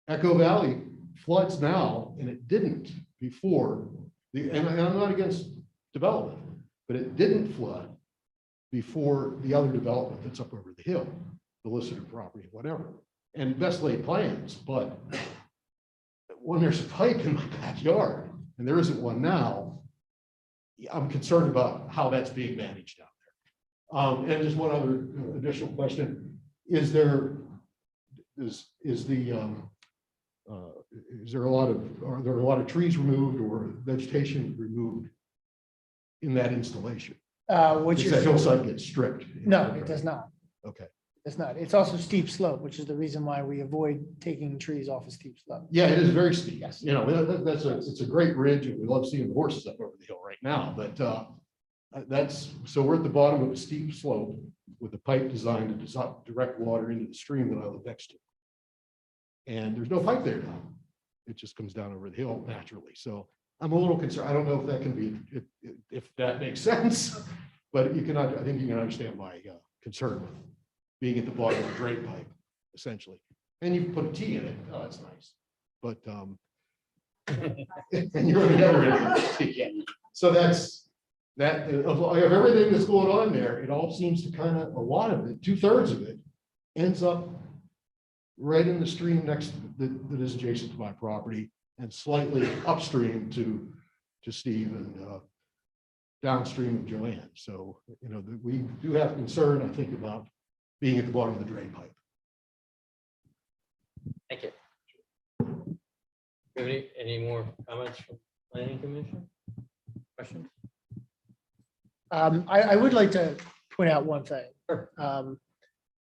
M: Echo Valley floods now, and it didn't before, and I'm not against development, but it didn't flood before the other development that's up over the hill, the listed property, whatever. And best laid plans, but when there's a pipe in my backyard and there isn't one now, I'm concerned about how that's being managed out there. And just one other additional question: is there are there a lot of trees removed or vegetation removed in that installation?
E: Which
M: Does that hillside get stripped?
E: No, it does not.
M: Okay.
E: It's not. It's also steep slope, which is the reason why we avoid taking trees off a steep slope.
M: Yeah, it is very steep.
E: Yes.
M: It's a great ridge, and we love seeing the horses up over the hill right now, but so we're at the bottom of a steep slope with a pipe designed to direct water into the stream that I live next to. And there's no pipe there now. It just comes down over the hill naturally. So I'm a little concerned. I don't know if that can be, if that makes sense, but I think you can understand my concern with being at the bottom of a drain pipe, essentially. And you put a T in it. Oh, that's nice. But and you're on the other end. So that's that of everything that's going on there. It all seems to kind of, a lot of it, 2/3 of it, ends up right in the stream next that is adjacent to my property, and slightly upstream to Steve and downstream of Joanne. So, we do have concern, I think, about being at the bottom of the drain pipe.
A: Thank you. Any more comments from planning commission? Questions?
E: I would like to point out one thing.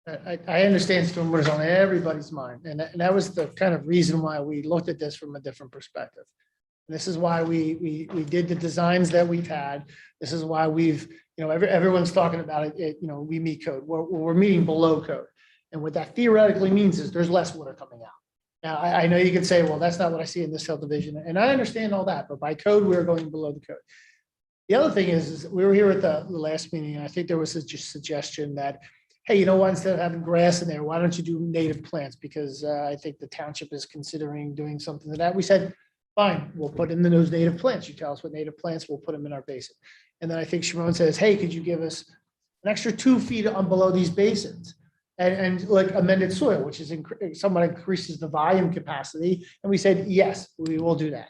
E: I understand stormwater is on everybody's mind, and that was the kind of reason why we looked at this from a different perspective. This is why we did the designs that we've had. This is why we've, everyone's talking about it, we meet code. We're meeting below code. And what that theoretically means is there's less water coming out. Now, I know you could say, well, that's not what I see in this subdivision. And I understand all that, but by code, we're going below the code. The other thing is we were here at the last meeting, and I think there was a suggestion that, hey, you know what, instead of having grass in there, why don't you do native plants? Because I think the township is considering doing something to that. We said, fine, we'll put in those native plants. You tell us what native plants, we'll put them in our basin. And then I think Shimon says, hey, could you give us an extra 2 feet on below these basins? And like amended soil, which is somewhat increases the volume capacity. And we said, yes, we will do that.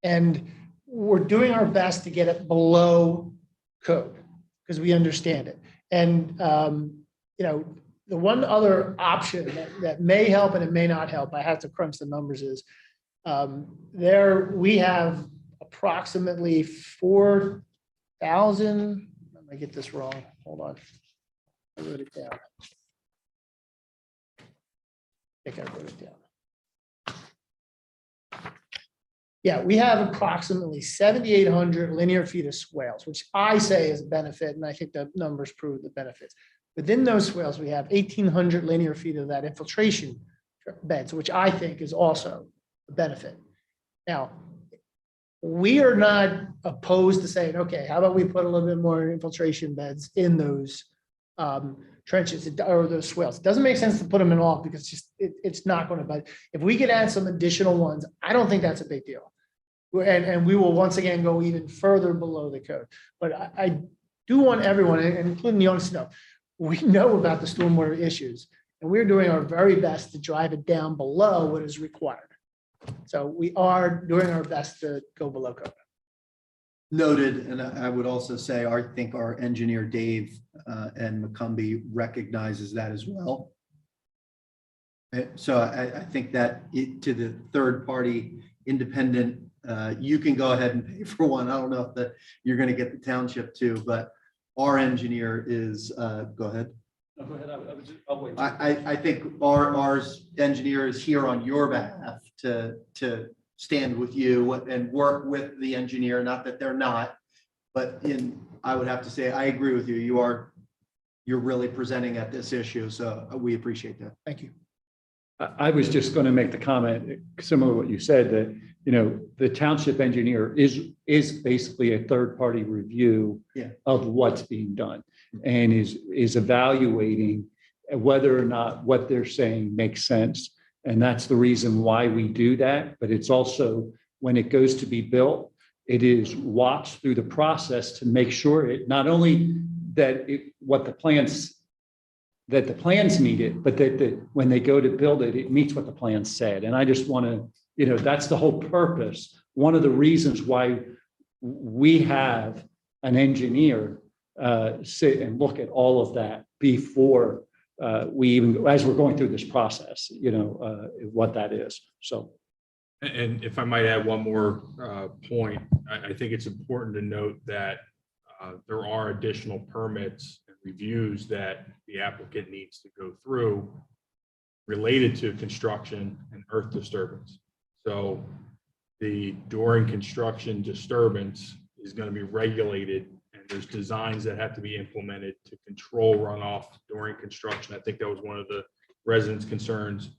E: And we're doing our best to get it below code because we understand it. And, the one other option that may help and it may not help, I have to crunch the numbers, is there we have approximately 4,000. Let me get this wrong. Hold on. I wrote it down. I think I wrote it down. Yeah, we have approximately 7,800 linear feet of swales, which I say is a benefit, and I think the numbers prove the benefits. Within those swales, we have 1,800 linear feet of that infiltration beds, which I think is also a benefit. Now, we are not opposed to saying, okay, how about we put a little bit more infiltration beds in those trenches or those swales. It doesn't make sense to put them in all because it's not going to, but if we could add some additional ones, I don't think that's a big deal. And we will once again go even further below the code. But I do want everyone, including the owners, to know, we know about the stormwater issues and we're doing our very best to drive it down below what is required. So we are doing our best to go below code.
C: Noted, and I would also say, I think our engineer Dave and McCumbee recognizes that as well. So I think that to the third party independent, you can go ahead and pay for one. I don't know if you're going to get the township to, but our engineer is, go ahead.
G: No, go ahead. I'll wait.
C: I think our engineer is here on your behalf to stand with you and work with the engineer, not that they're not, but I would have to say, I agree with you. You're really presenting at this issue. So we appreciate that.
E: Thank you.
G: I was just going to make the comment, similar to what you said, that, the township engineer is basically a third-party review of what's being done and is evaluating whether or not what they're saying makes sense. And that's the reason why we do that. But it's also, when it goes to be built, it is watched through the process to make sure it not only that the plans meet it, but that when they go to build it, it meets what the plan said. And I just want to, that's the whole purpose. One of the reasons why we have an engineer sit and look at all of that before we even, as we're going through this process, what that is. So.
F: And if I might add one more point, I think it's important to note that there are additional permits and reviews that the applicant needs to go through related to construction and earth disturbance. So the during construction disturbance is going to be regulated, and there's designs that have to be implemented to control runoff during construction. I think that was one of the residents' concerns.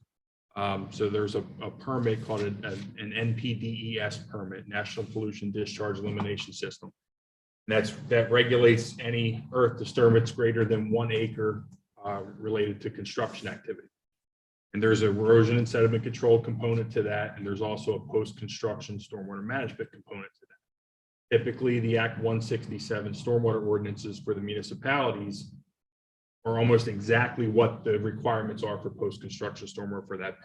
F: So there's a permit called an NPDES permit, National Pollution Discharge Elimination System. And that regulates any earth disturbance greater than 1 acre related to construction activity. And there's a erosion and sediment control component to that. And there's also a post-construction stormwater management component to that. Typically, the Act 167 stormwater ordinances for the municipalities are almost exactly what the requirements are for post-construction stormwater for that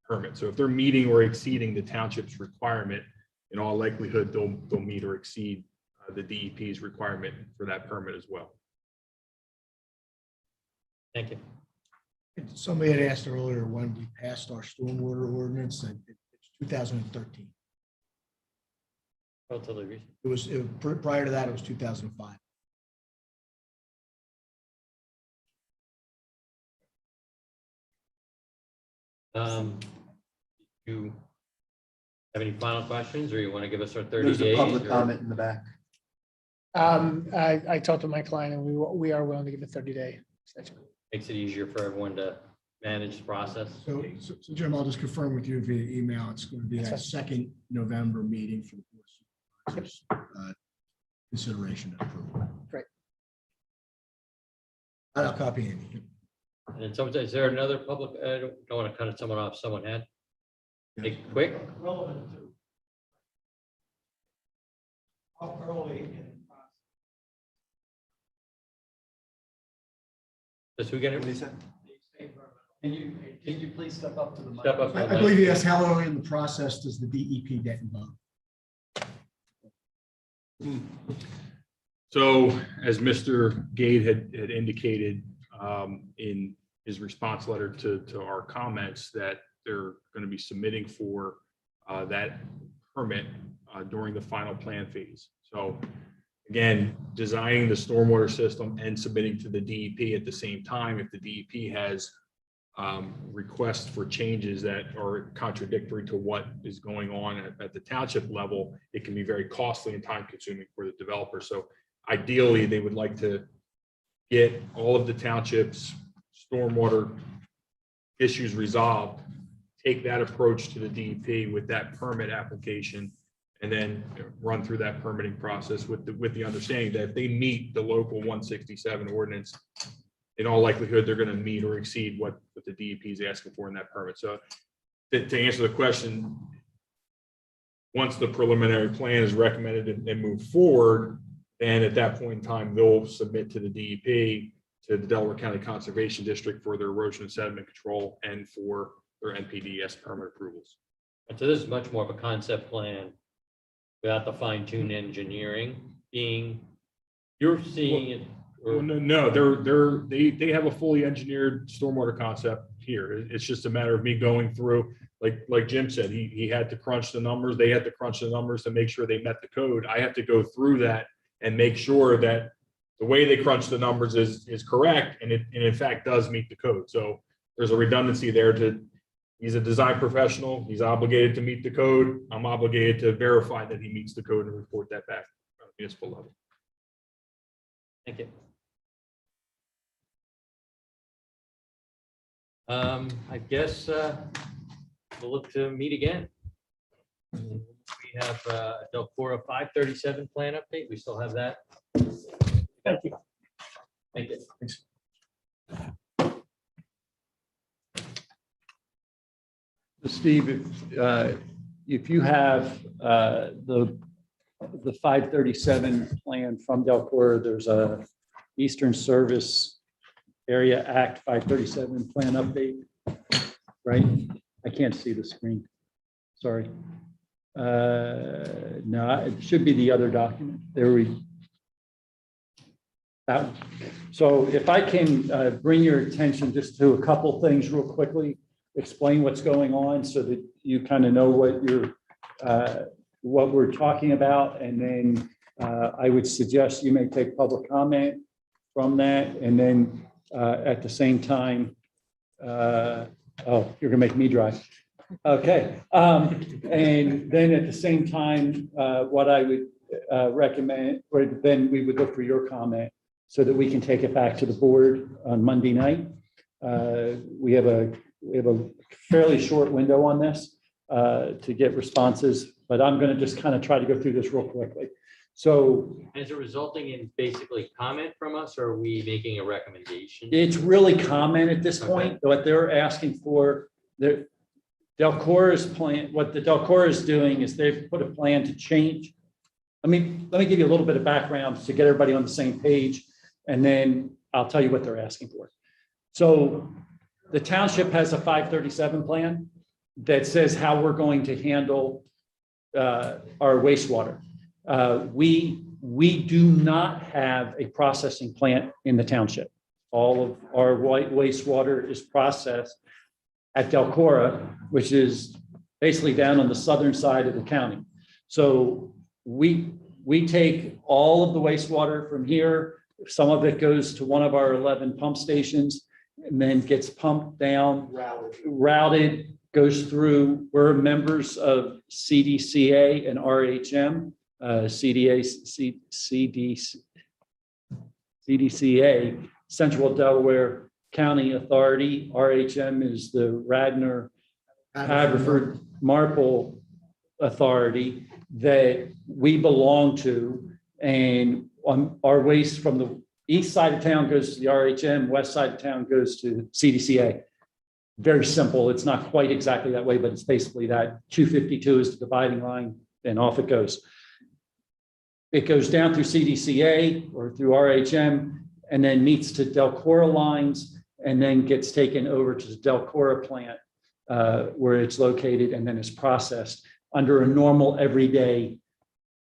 F: permit. So if they're meeting or exceeding the township's requirement, in all likelihood, they'll meet or exceed the the DEP's requirement for that permit as well.
A: Thank you.
H: Somebody had asked earlier when we passed our stormwater ordinance, and it's 2013.
A: Relatively recent.
H: Prior to that, it was 2005.
A: You have any final questions, or you want to give us our 30
C: There's
A: days?
C: a public
A: or-
C: comment in the back.
E: I talked to my client and we are willing to give a 30-day extension.
A: Makes it easier for everyone to manage the process.
H: So Jim, I'll just confirm with you via email. It's going to be
E: That's
H: that second November meeting for the board of supervisors, consideration and approval.
E: Great.
H: I'll copy Andy.
A: And then someone, is there another public, I don't want to cut someone off, someone had? Make it quick,
K: Relevant to how early in the process.
A: just who get
C: What
A: it?
C: did he say?
G: Can you please step up to the mic?
A: Step up.
H: I believe he asked how early in the process does the DEP get involved?
F: So as Mr. Gade had indicated in his response letter to our comments, that they're going to be submitting for that permit during the final plan phase. So again, designing the stormwater system and submitting to the DEP at the same time. If the DEP has requests for changes that are contradictory to what is going on at the township level, it can be very costly and time consuming for the developer. So ideally, they would like to get all of the township's stormwater issues resolved, take that approach to the DEP with that permit application, and then run through that permitting process with the understanding that if they meet the local 167 ordinance, in all likelihood, they're going to meet or exceed what the DEP is asking for in that permit. So to answer the question, once the preliminary plan is recommended and move forward, then at that point in time, they'll submit to the DEP, to the Delaware County Conservation District for their erosion and sediment control and for their NPDES permit approvals.
A: And so this is much more of a concept plan without the fine-tuned engineering being, you're seeing it.
F: Well, no, they have a fully engineered stormwater concept here. It's just a matter of me going through, like Jim said, he had to crunch the numbers. They had to crunch the numbers to make sure they met the code. I have to go through that and make sure that the way they crunch the numbers is correct, and it in fact does meet the code. So there's a redundancy there. He's a design professional. He's obligated to meet the code. I'm obligated to verify that he meets the code and report that back on a municipal level.
A: Thank you. I guess we'll look to meet again. We have DELCORA 537 plan update. We still have that.
E: Thank you.
A: Thank you.
H: Thanks.
G: Steve, if you have the 537 plan from DELCORA, there's a Eastern Service Area Act 537 plan update, right? I can't see the screen. Sorry. No, it should be the other document. There we. That one. So if I can bring your attention just to a couple things real quickly, explain what's going on so that you kind of know what we're talking about, and then I would suggest you may take public comment from that, and then at the same time, oh, you're gonna make me drive. Okay, and then at the same time, what I would recommend, or then we would look for your comment so that we can take it back to the board on Monday night. We have a fairly short window on this to get responses, but I'm going to just kind of try to go through this real quickly. So
A: Is it resulting in basically comment from us, or are we making a recommendation?
G: it's really comment at this point. What they're asking for, the DELCORA's plan, what the DELCORA is doing is they've put a plan to change. Let me give you a little bit of background to get everybody on the same page, and then I'll tell you what they're asking for. So the township has a 537 plan that says how we're going to handle our wastewater. We we do not have a processing plant in the township. All of our wastewater is processed at DELCORA, which is basically down on the southern side of the county. So we take all of the wastewater from here. Some of it goes to one of our 11 pump stations and then gets pumped down, routed, goes through. We're members of CDCA and RHM, CDCA, Central Delaware County Authority. RHM is the Radnor Haverford Marple Authority that we belong to. And on our waste from the east side of town goes to the RHM, west side of town goes to CDCA. Very simple. It's not quite exactly that way, but it's basically that. 252 is the dividing line, and off it goes. It goes down through CDCA or through RHM and then meets to DELCORA lines and then gets taken over to the DELCORA plant where it's located and then is processed under a normal everyday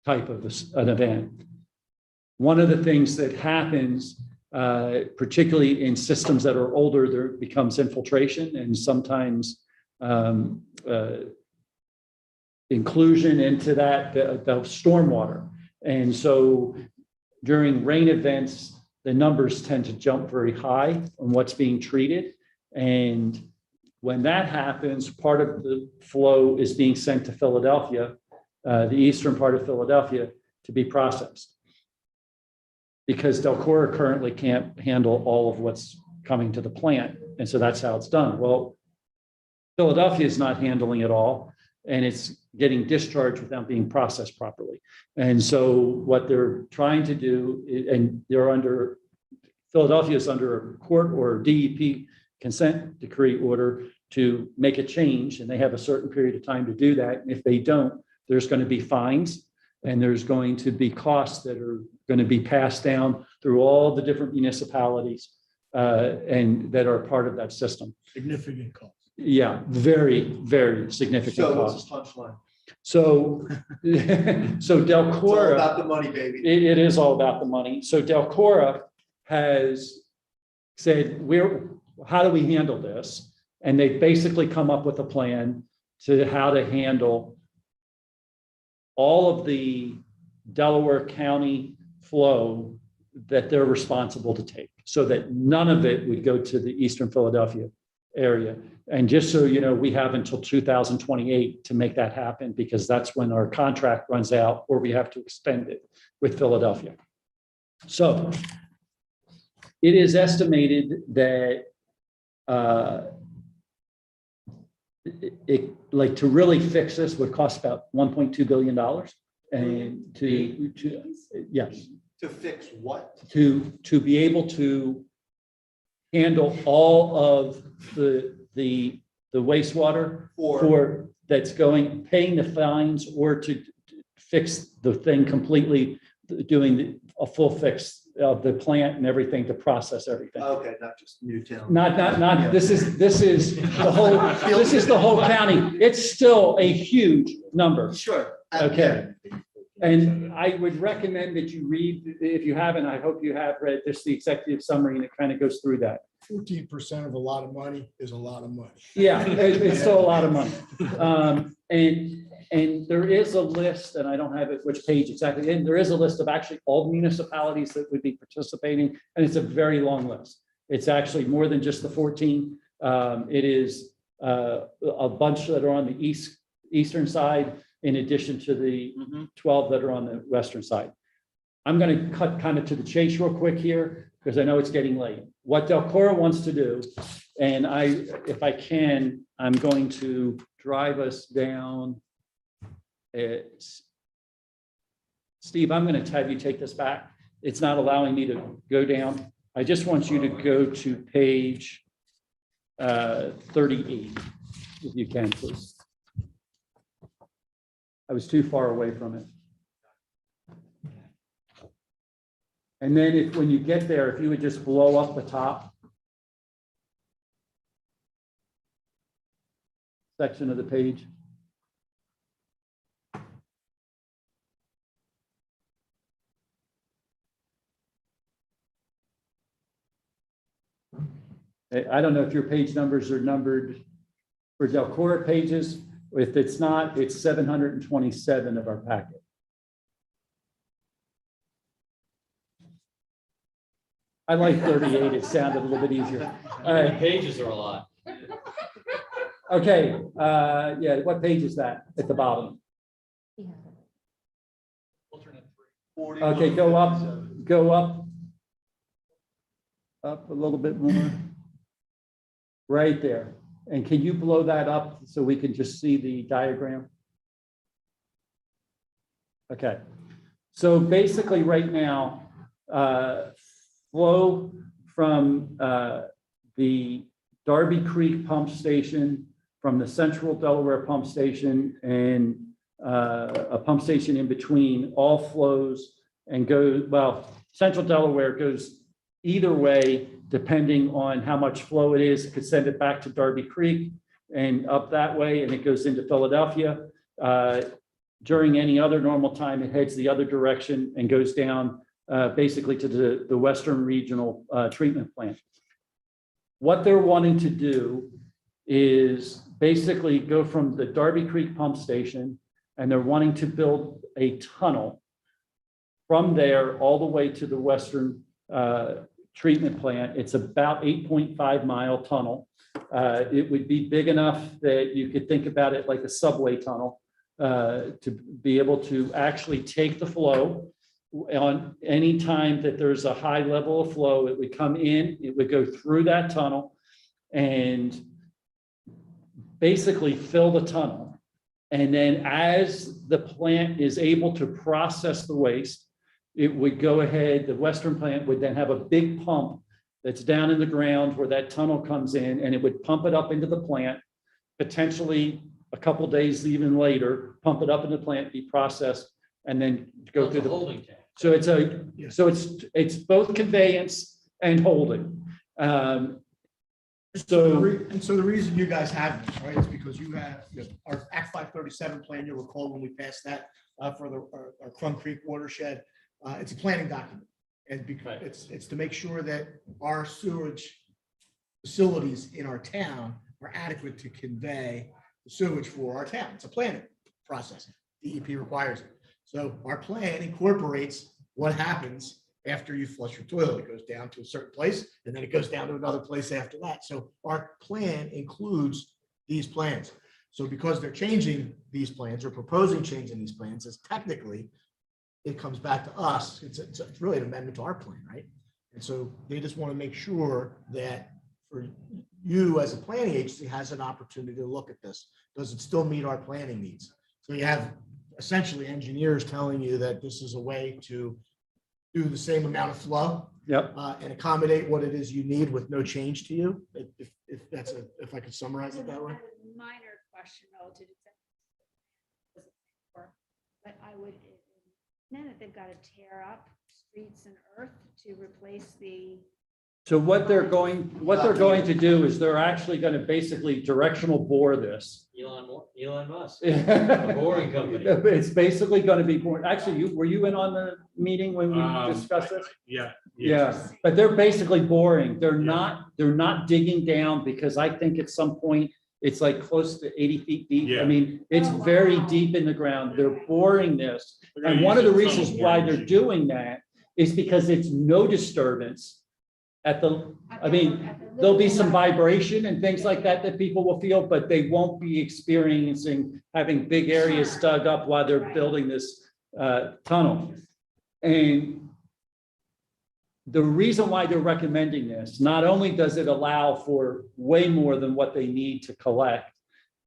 G: type of an event. One of the things that happens, particularly in systems that are older, there becomes infiltration and sometimes inclusion into that, the stormwater. And so during rain events, the numbers tend to jump very high on what's being treated. And when that happens, part of the flow is being sent to Philadelphia, the eastern part of Philadelphia, to be processed. Because DELCORA currently can't handle all of what's coming to the plant. And so that's how it's done. Well, Philadelphia is not handling it all, and it's getting discharged without being processed properly. And so what they're trying to do, and Philadelphia is under a court or DEP consent decree order to make a change, and they have a certain period of time to do that. And if they don't, there's going to be fines, and there's going to be costs that are going to be passed down through all the different municipalities and that are part of that system.
H: Significant cost.
G: Yeah, very, very significant
C: So
G: cost.
C: what's the punchline?
G: So, so DELCORA.
C: It's all about the money, baby.
G: It is all about the money. So DELCORA has said, how do we handle this? And they've basically come up with a plan to how to handle all of the Delaware County flow that they're responsible to take, so that none of it would go to the Eastern Philadelphia area. And just so you know, we have until 2028 to make that happen, because that's when our contract runs out, or we have to extend it with Philadelphia. So it is estimated that to really fix this would cost about $1.2 billion. And yes.
C: To fix what?
G: To be able to handle all of the wastewater for that's going, paying the fines, or to fix the thing completely, doing a full fix of the plant and everything to process everything.
C: Okay, not just Newtown.
G: Not, this is the whole county. It's still a huge number.
C: Sure.
G: Okay. And I would recommend that you read, if you haven't, I hope you have read this, the executive summary, and it kind of goes through that.
H: 14% of a lot of money is a lot of money.
G: Yeah, it's still a lot of money. And there is a list, and I don't have it which page exactly, and there is a list of actually all municipalities that would be participating, and it's a very long list. It's actually more than just the 14. It is a bunch that are on the eastern side, in addition to the 12 that are on the western side. I'm going to cut kind of to the chase real quick here, because I know it's getting late. What DELCORA wants to do, and if I can, I'm going to drive us down. Steve, I'm going to have you take this back. It's not allowing me to go down. I just want you to go to page 38, if you can, please. I was too far away from it. And then when you get there, if you would just blow up the top section of the page. I don't know if your page numbers are numbered for DELCORA pages. If it's not, it's 727 of our packet. I like 38. It sounded a little bit easier. All
A: The
G: right.
A: pages are a lot.
G: Okay. Yeah. What page is that at the bottom? Okay. Go up a little bit more. Right there. And can you blow that up so we can just see the diagram? Okay. So basically right now, flow from the Darby Creek pump station, from the Central Delaware pump station, and a pump station in between, all flows and goes, well, Central Delaware goes either way, depending on how much flow it is. It could send it back to Darby Creek and up that way, and it goes into Philadelphia. During any other normal time, it heads the other direction and goes down basically to the Western Regional Treatment Plant. What they're wanting to do is basically go from the Darby Creek pump station, and they're wanting to build a tunnel from there all the way to the Western Treatment Plant. It's about 8.5 mile tunnel. It would be big enough that you could think about it like a subway tunnel to be able to actually take the flow. On any time that there's a high level of flow, it would come in, it would go through that tunnel and basically fill the tunnel. And then as the plant is able to process the waste, it would go ahead, the Western plant would then have a big pump that's down in the ground where that tunnel comes in, and it would pump it up into the plant, potentially a couple days even later, pump it up in the plant, be processed, and then go through the
A: holding tank.
G: So it's both conveyance and holding.
H: And so the reason you guys have this, right, is because you have our Act 537 plan. You'll recall when we passed that for our Crum Creek watershed. It's a planning document, and because it's to make sure that our sewage facilities in our town are adequate to convey the sewage for our town. It's a planning process. DEP requires it. So our plan incorporates what happens after you flush your toilet. It goes down to a certain place, and then it goes down to another place after that. So our plan includes these plans. So because they're changing these plans or proposing changing these plans, is technically it comes back to us. It's really an amendment to our plan, right? And so they just want to make sure that for you as a planning agency has an opportunity to look at this. Does it still meet our planning needs? So you have essentially engineers telling you that this is a way to do the same amount of flow.
G: Yep.
H: And accommodate what it is you need with no change to you. If I could summarize it that way.
D: Minor question relative to but I would, then if they've got to tear up streets and earth to replace the.
G: So what they're going to do is they're actually going to basically directional bore this.
A: Elon Musk, a boring company.
G: It's basically going to be boring. Actually, were you in on the meeting when we discussed this? Yeah, but they're basically boring. They're not digging down, because I think at some point it's like close to 80 feet deep.
F: Yeah.
G: I mean, it's very deep in the ground. They're boring this. And one of the reasons why they're doing that is because it's no disturbance at the, I mean, there'll be some vibration and things like that people will feel, but they won't be experiencing having big areas dug up while they're building this tunnel. And the reason why they're recommending this, not only does it allow for way more than what they need to collect,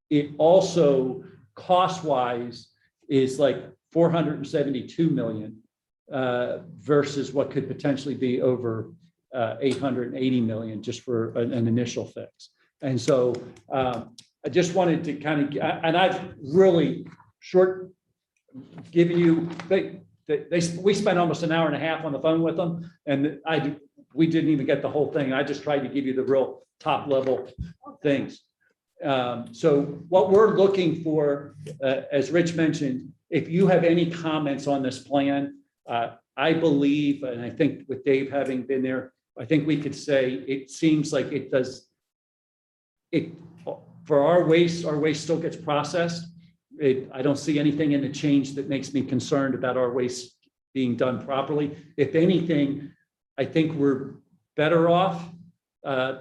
G: it also cost-wise is like 472 million versus what could potentially be over 880 million just for an initial fix. And so I just wanted to kind of, and I've really given you, we spent almost an hour and a half on the phone with them, and we didn't even get the whole thing. I just tried to give you the real top level things. So what we're looking for, as Rich mentioned, if you have any comments on this plan, I believe, and I think with Dave having been there, I think we could say, it seems like it does, it, for our waste still gets processed. I don't see anything in the change that makes me concerned about our waste being done properly. If anything, I think we're better off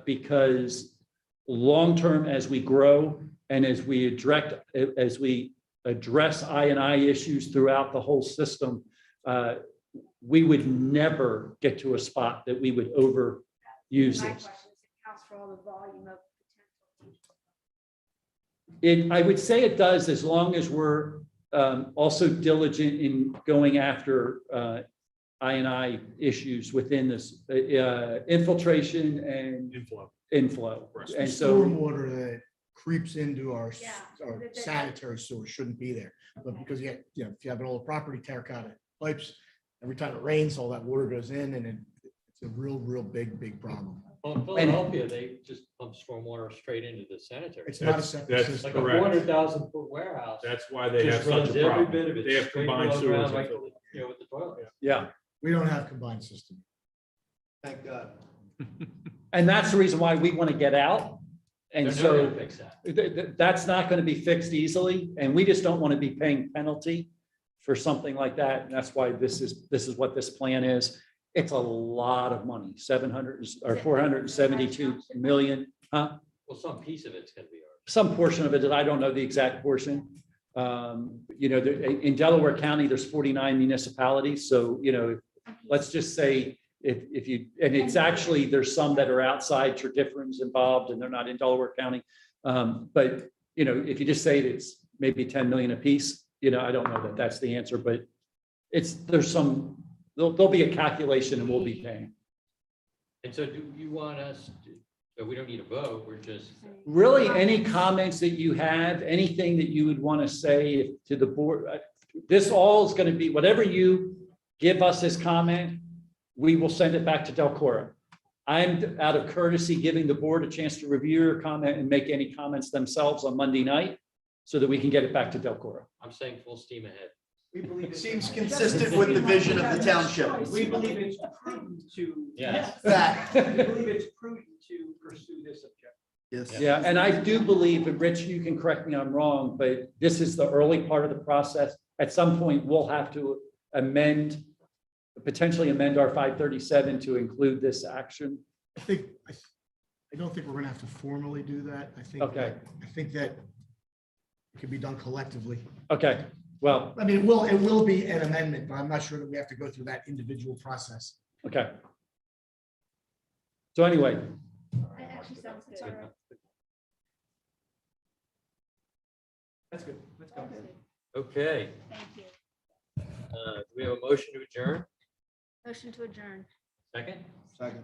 G: because long-term, as we grow and as we address I&I issues throughout the whole system, we would never get to a spot that we would overuse
D: My
G: this.
D: question is, it counts for all the volume of
G: I would say it does, as long as we're also diligent in going after I&I issues within this infiltration and inflow. And so,
H: Stormwater that creeps into our
D: Yeah.
H: sanitary sewer shouldn't be there. But because if you have an old property, terracotta pipes, every time it rains, all that water goes in and it's a real big problem.
A: Well, in Philadelphia, they just pump stormwater straight into the sanitary.
H: It's not a
F: That's-
H: septic
F: that's
H: system.
A: Like a
F: correct.
A: 400,000-foot warehouse.
F: That's why they have
A: Just
F: such
A: runs
F: a
A: every
F: problem.
A: bit of it
F: They have
A: straight
F: combined
A: below
F: sewers.
A: ground,
F: in
A: right,
F: Philly.
A: with the toilet.
G: yeah.
H: We don't have combined system.
C: Thank God.
G: And that's the reason why we want to get out. And
A: They're never
G: so
A: gonna fix that.
G: that's not going to be fixed easily. And we just don't want to be paying penalty for something like that. And that's why this is what this plan is. It's a lot of money, 700 or 472 million, huh?
A: Well, some piece of it's gonna be ours.
G: Some portion of it, I don't know the exact portion. In Delaware County, there's 49 municipalities. So, let's just say if you, and it's actually, there's some that are outside Tredyffrin's involved and they're not in Delaware County. But, if you just say it's maybe 10 million apiece, I don't know that that's the answer, but there'll be a calculation and we'll be paying.
A: And so do you want us to, so we don't need a vote, we're just,
G: Really, any comments that you have, anything that you would want to say to the board, this all is going to be, whatever you give us as comment, we will send it back to DELCORA. I'm out of courtesy giving the board a chance to review your comment and make any comments themselves on Monday night so that we can get it back to DELCORA.
A: I'm saying full steam ahead.
K: We believe it
C: Seems consistent with the vision of the township.
K: We believe it's prudent to.
A: Yes.
C: Fact.
K: We believe it's prudent to pursue this objective.
C: Yes.
G: Yeah, and I do believe, and Rich, you can correct me if I'm wrong, but this is the early part of the process. At some point, we'll have to potentially amend our 537 to include this action.
H: I don't think we're gonna have to formally do that.
G: Okay.
H: I think that it can be done collectively.
G: Okay, well,
H: I mean, it will be an amendment, but I'm not sure that we have to go through that individual process.
G: okay. So anyway,
D: It actually sounds good.
K: That's good. Let's go.
A: Okay,
D: Thank you.
A: do we have a motion to adjourn?
D: Motion to adjourn.
A: Second?
C: Second.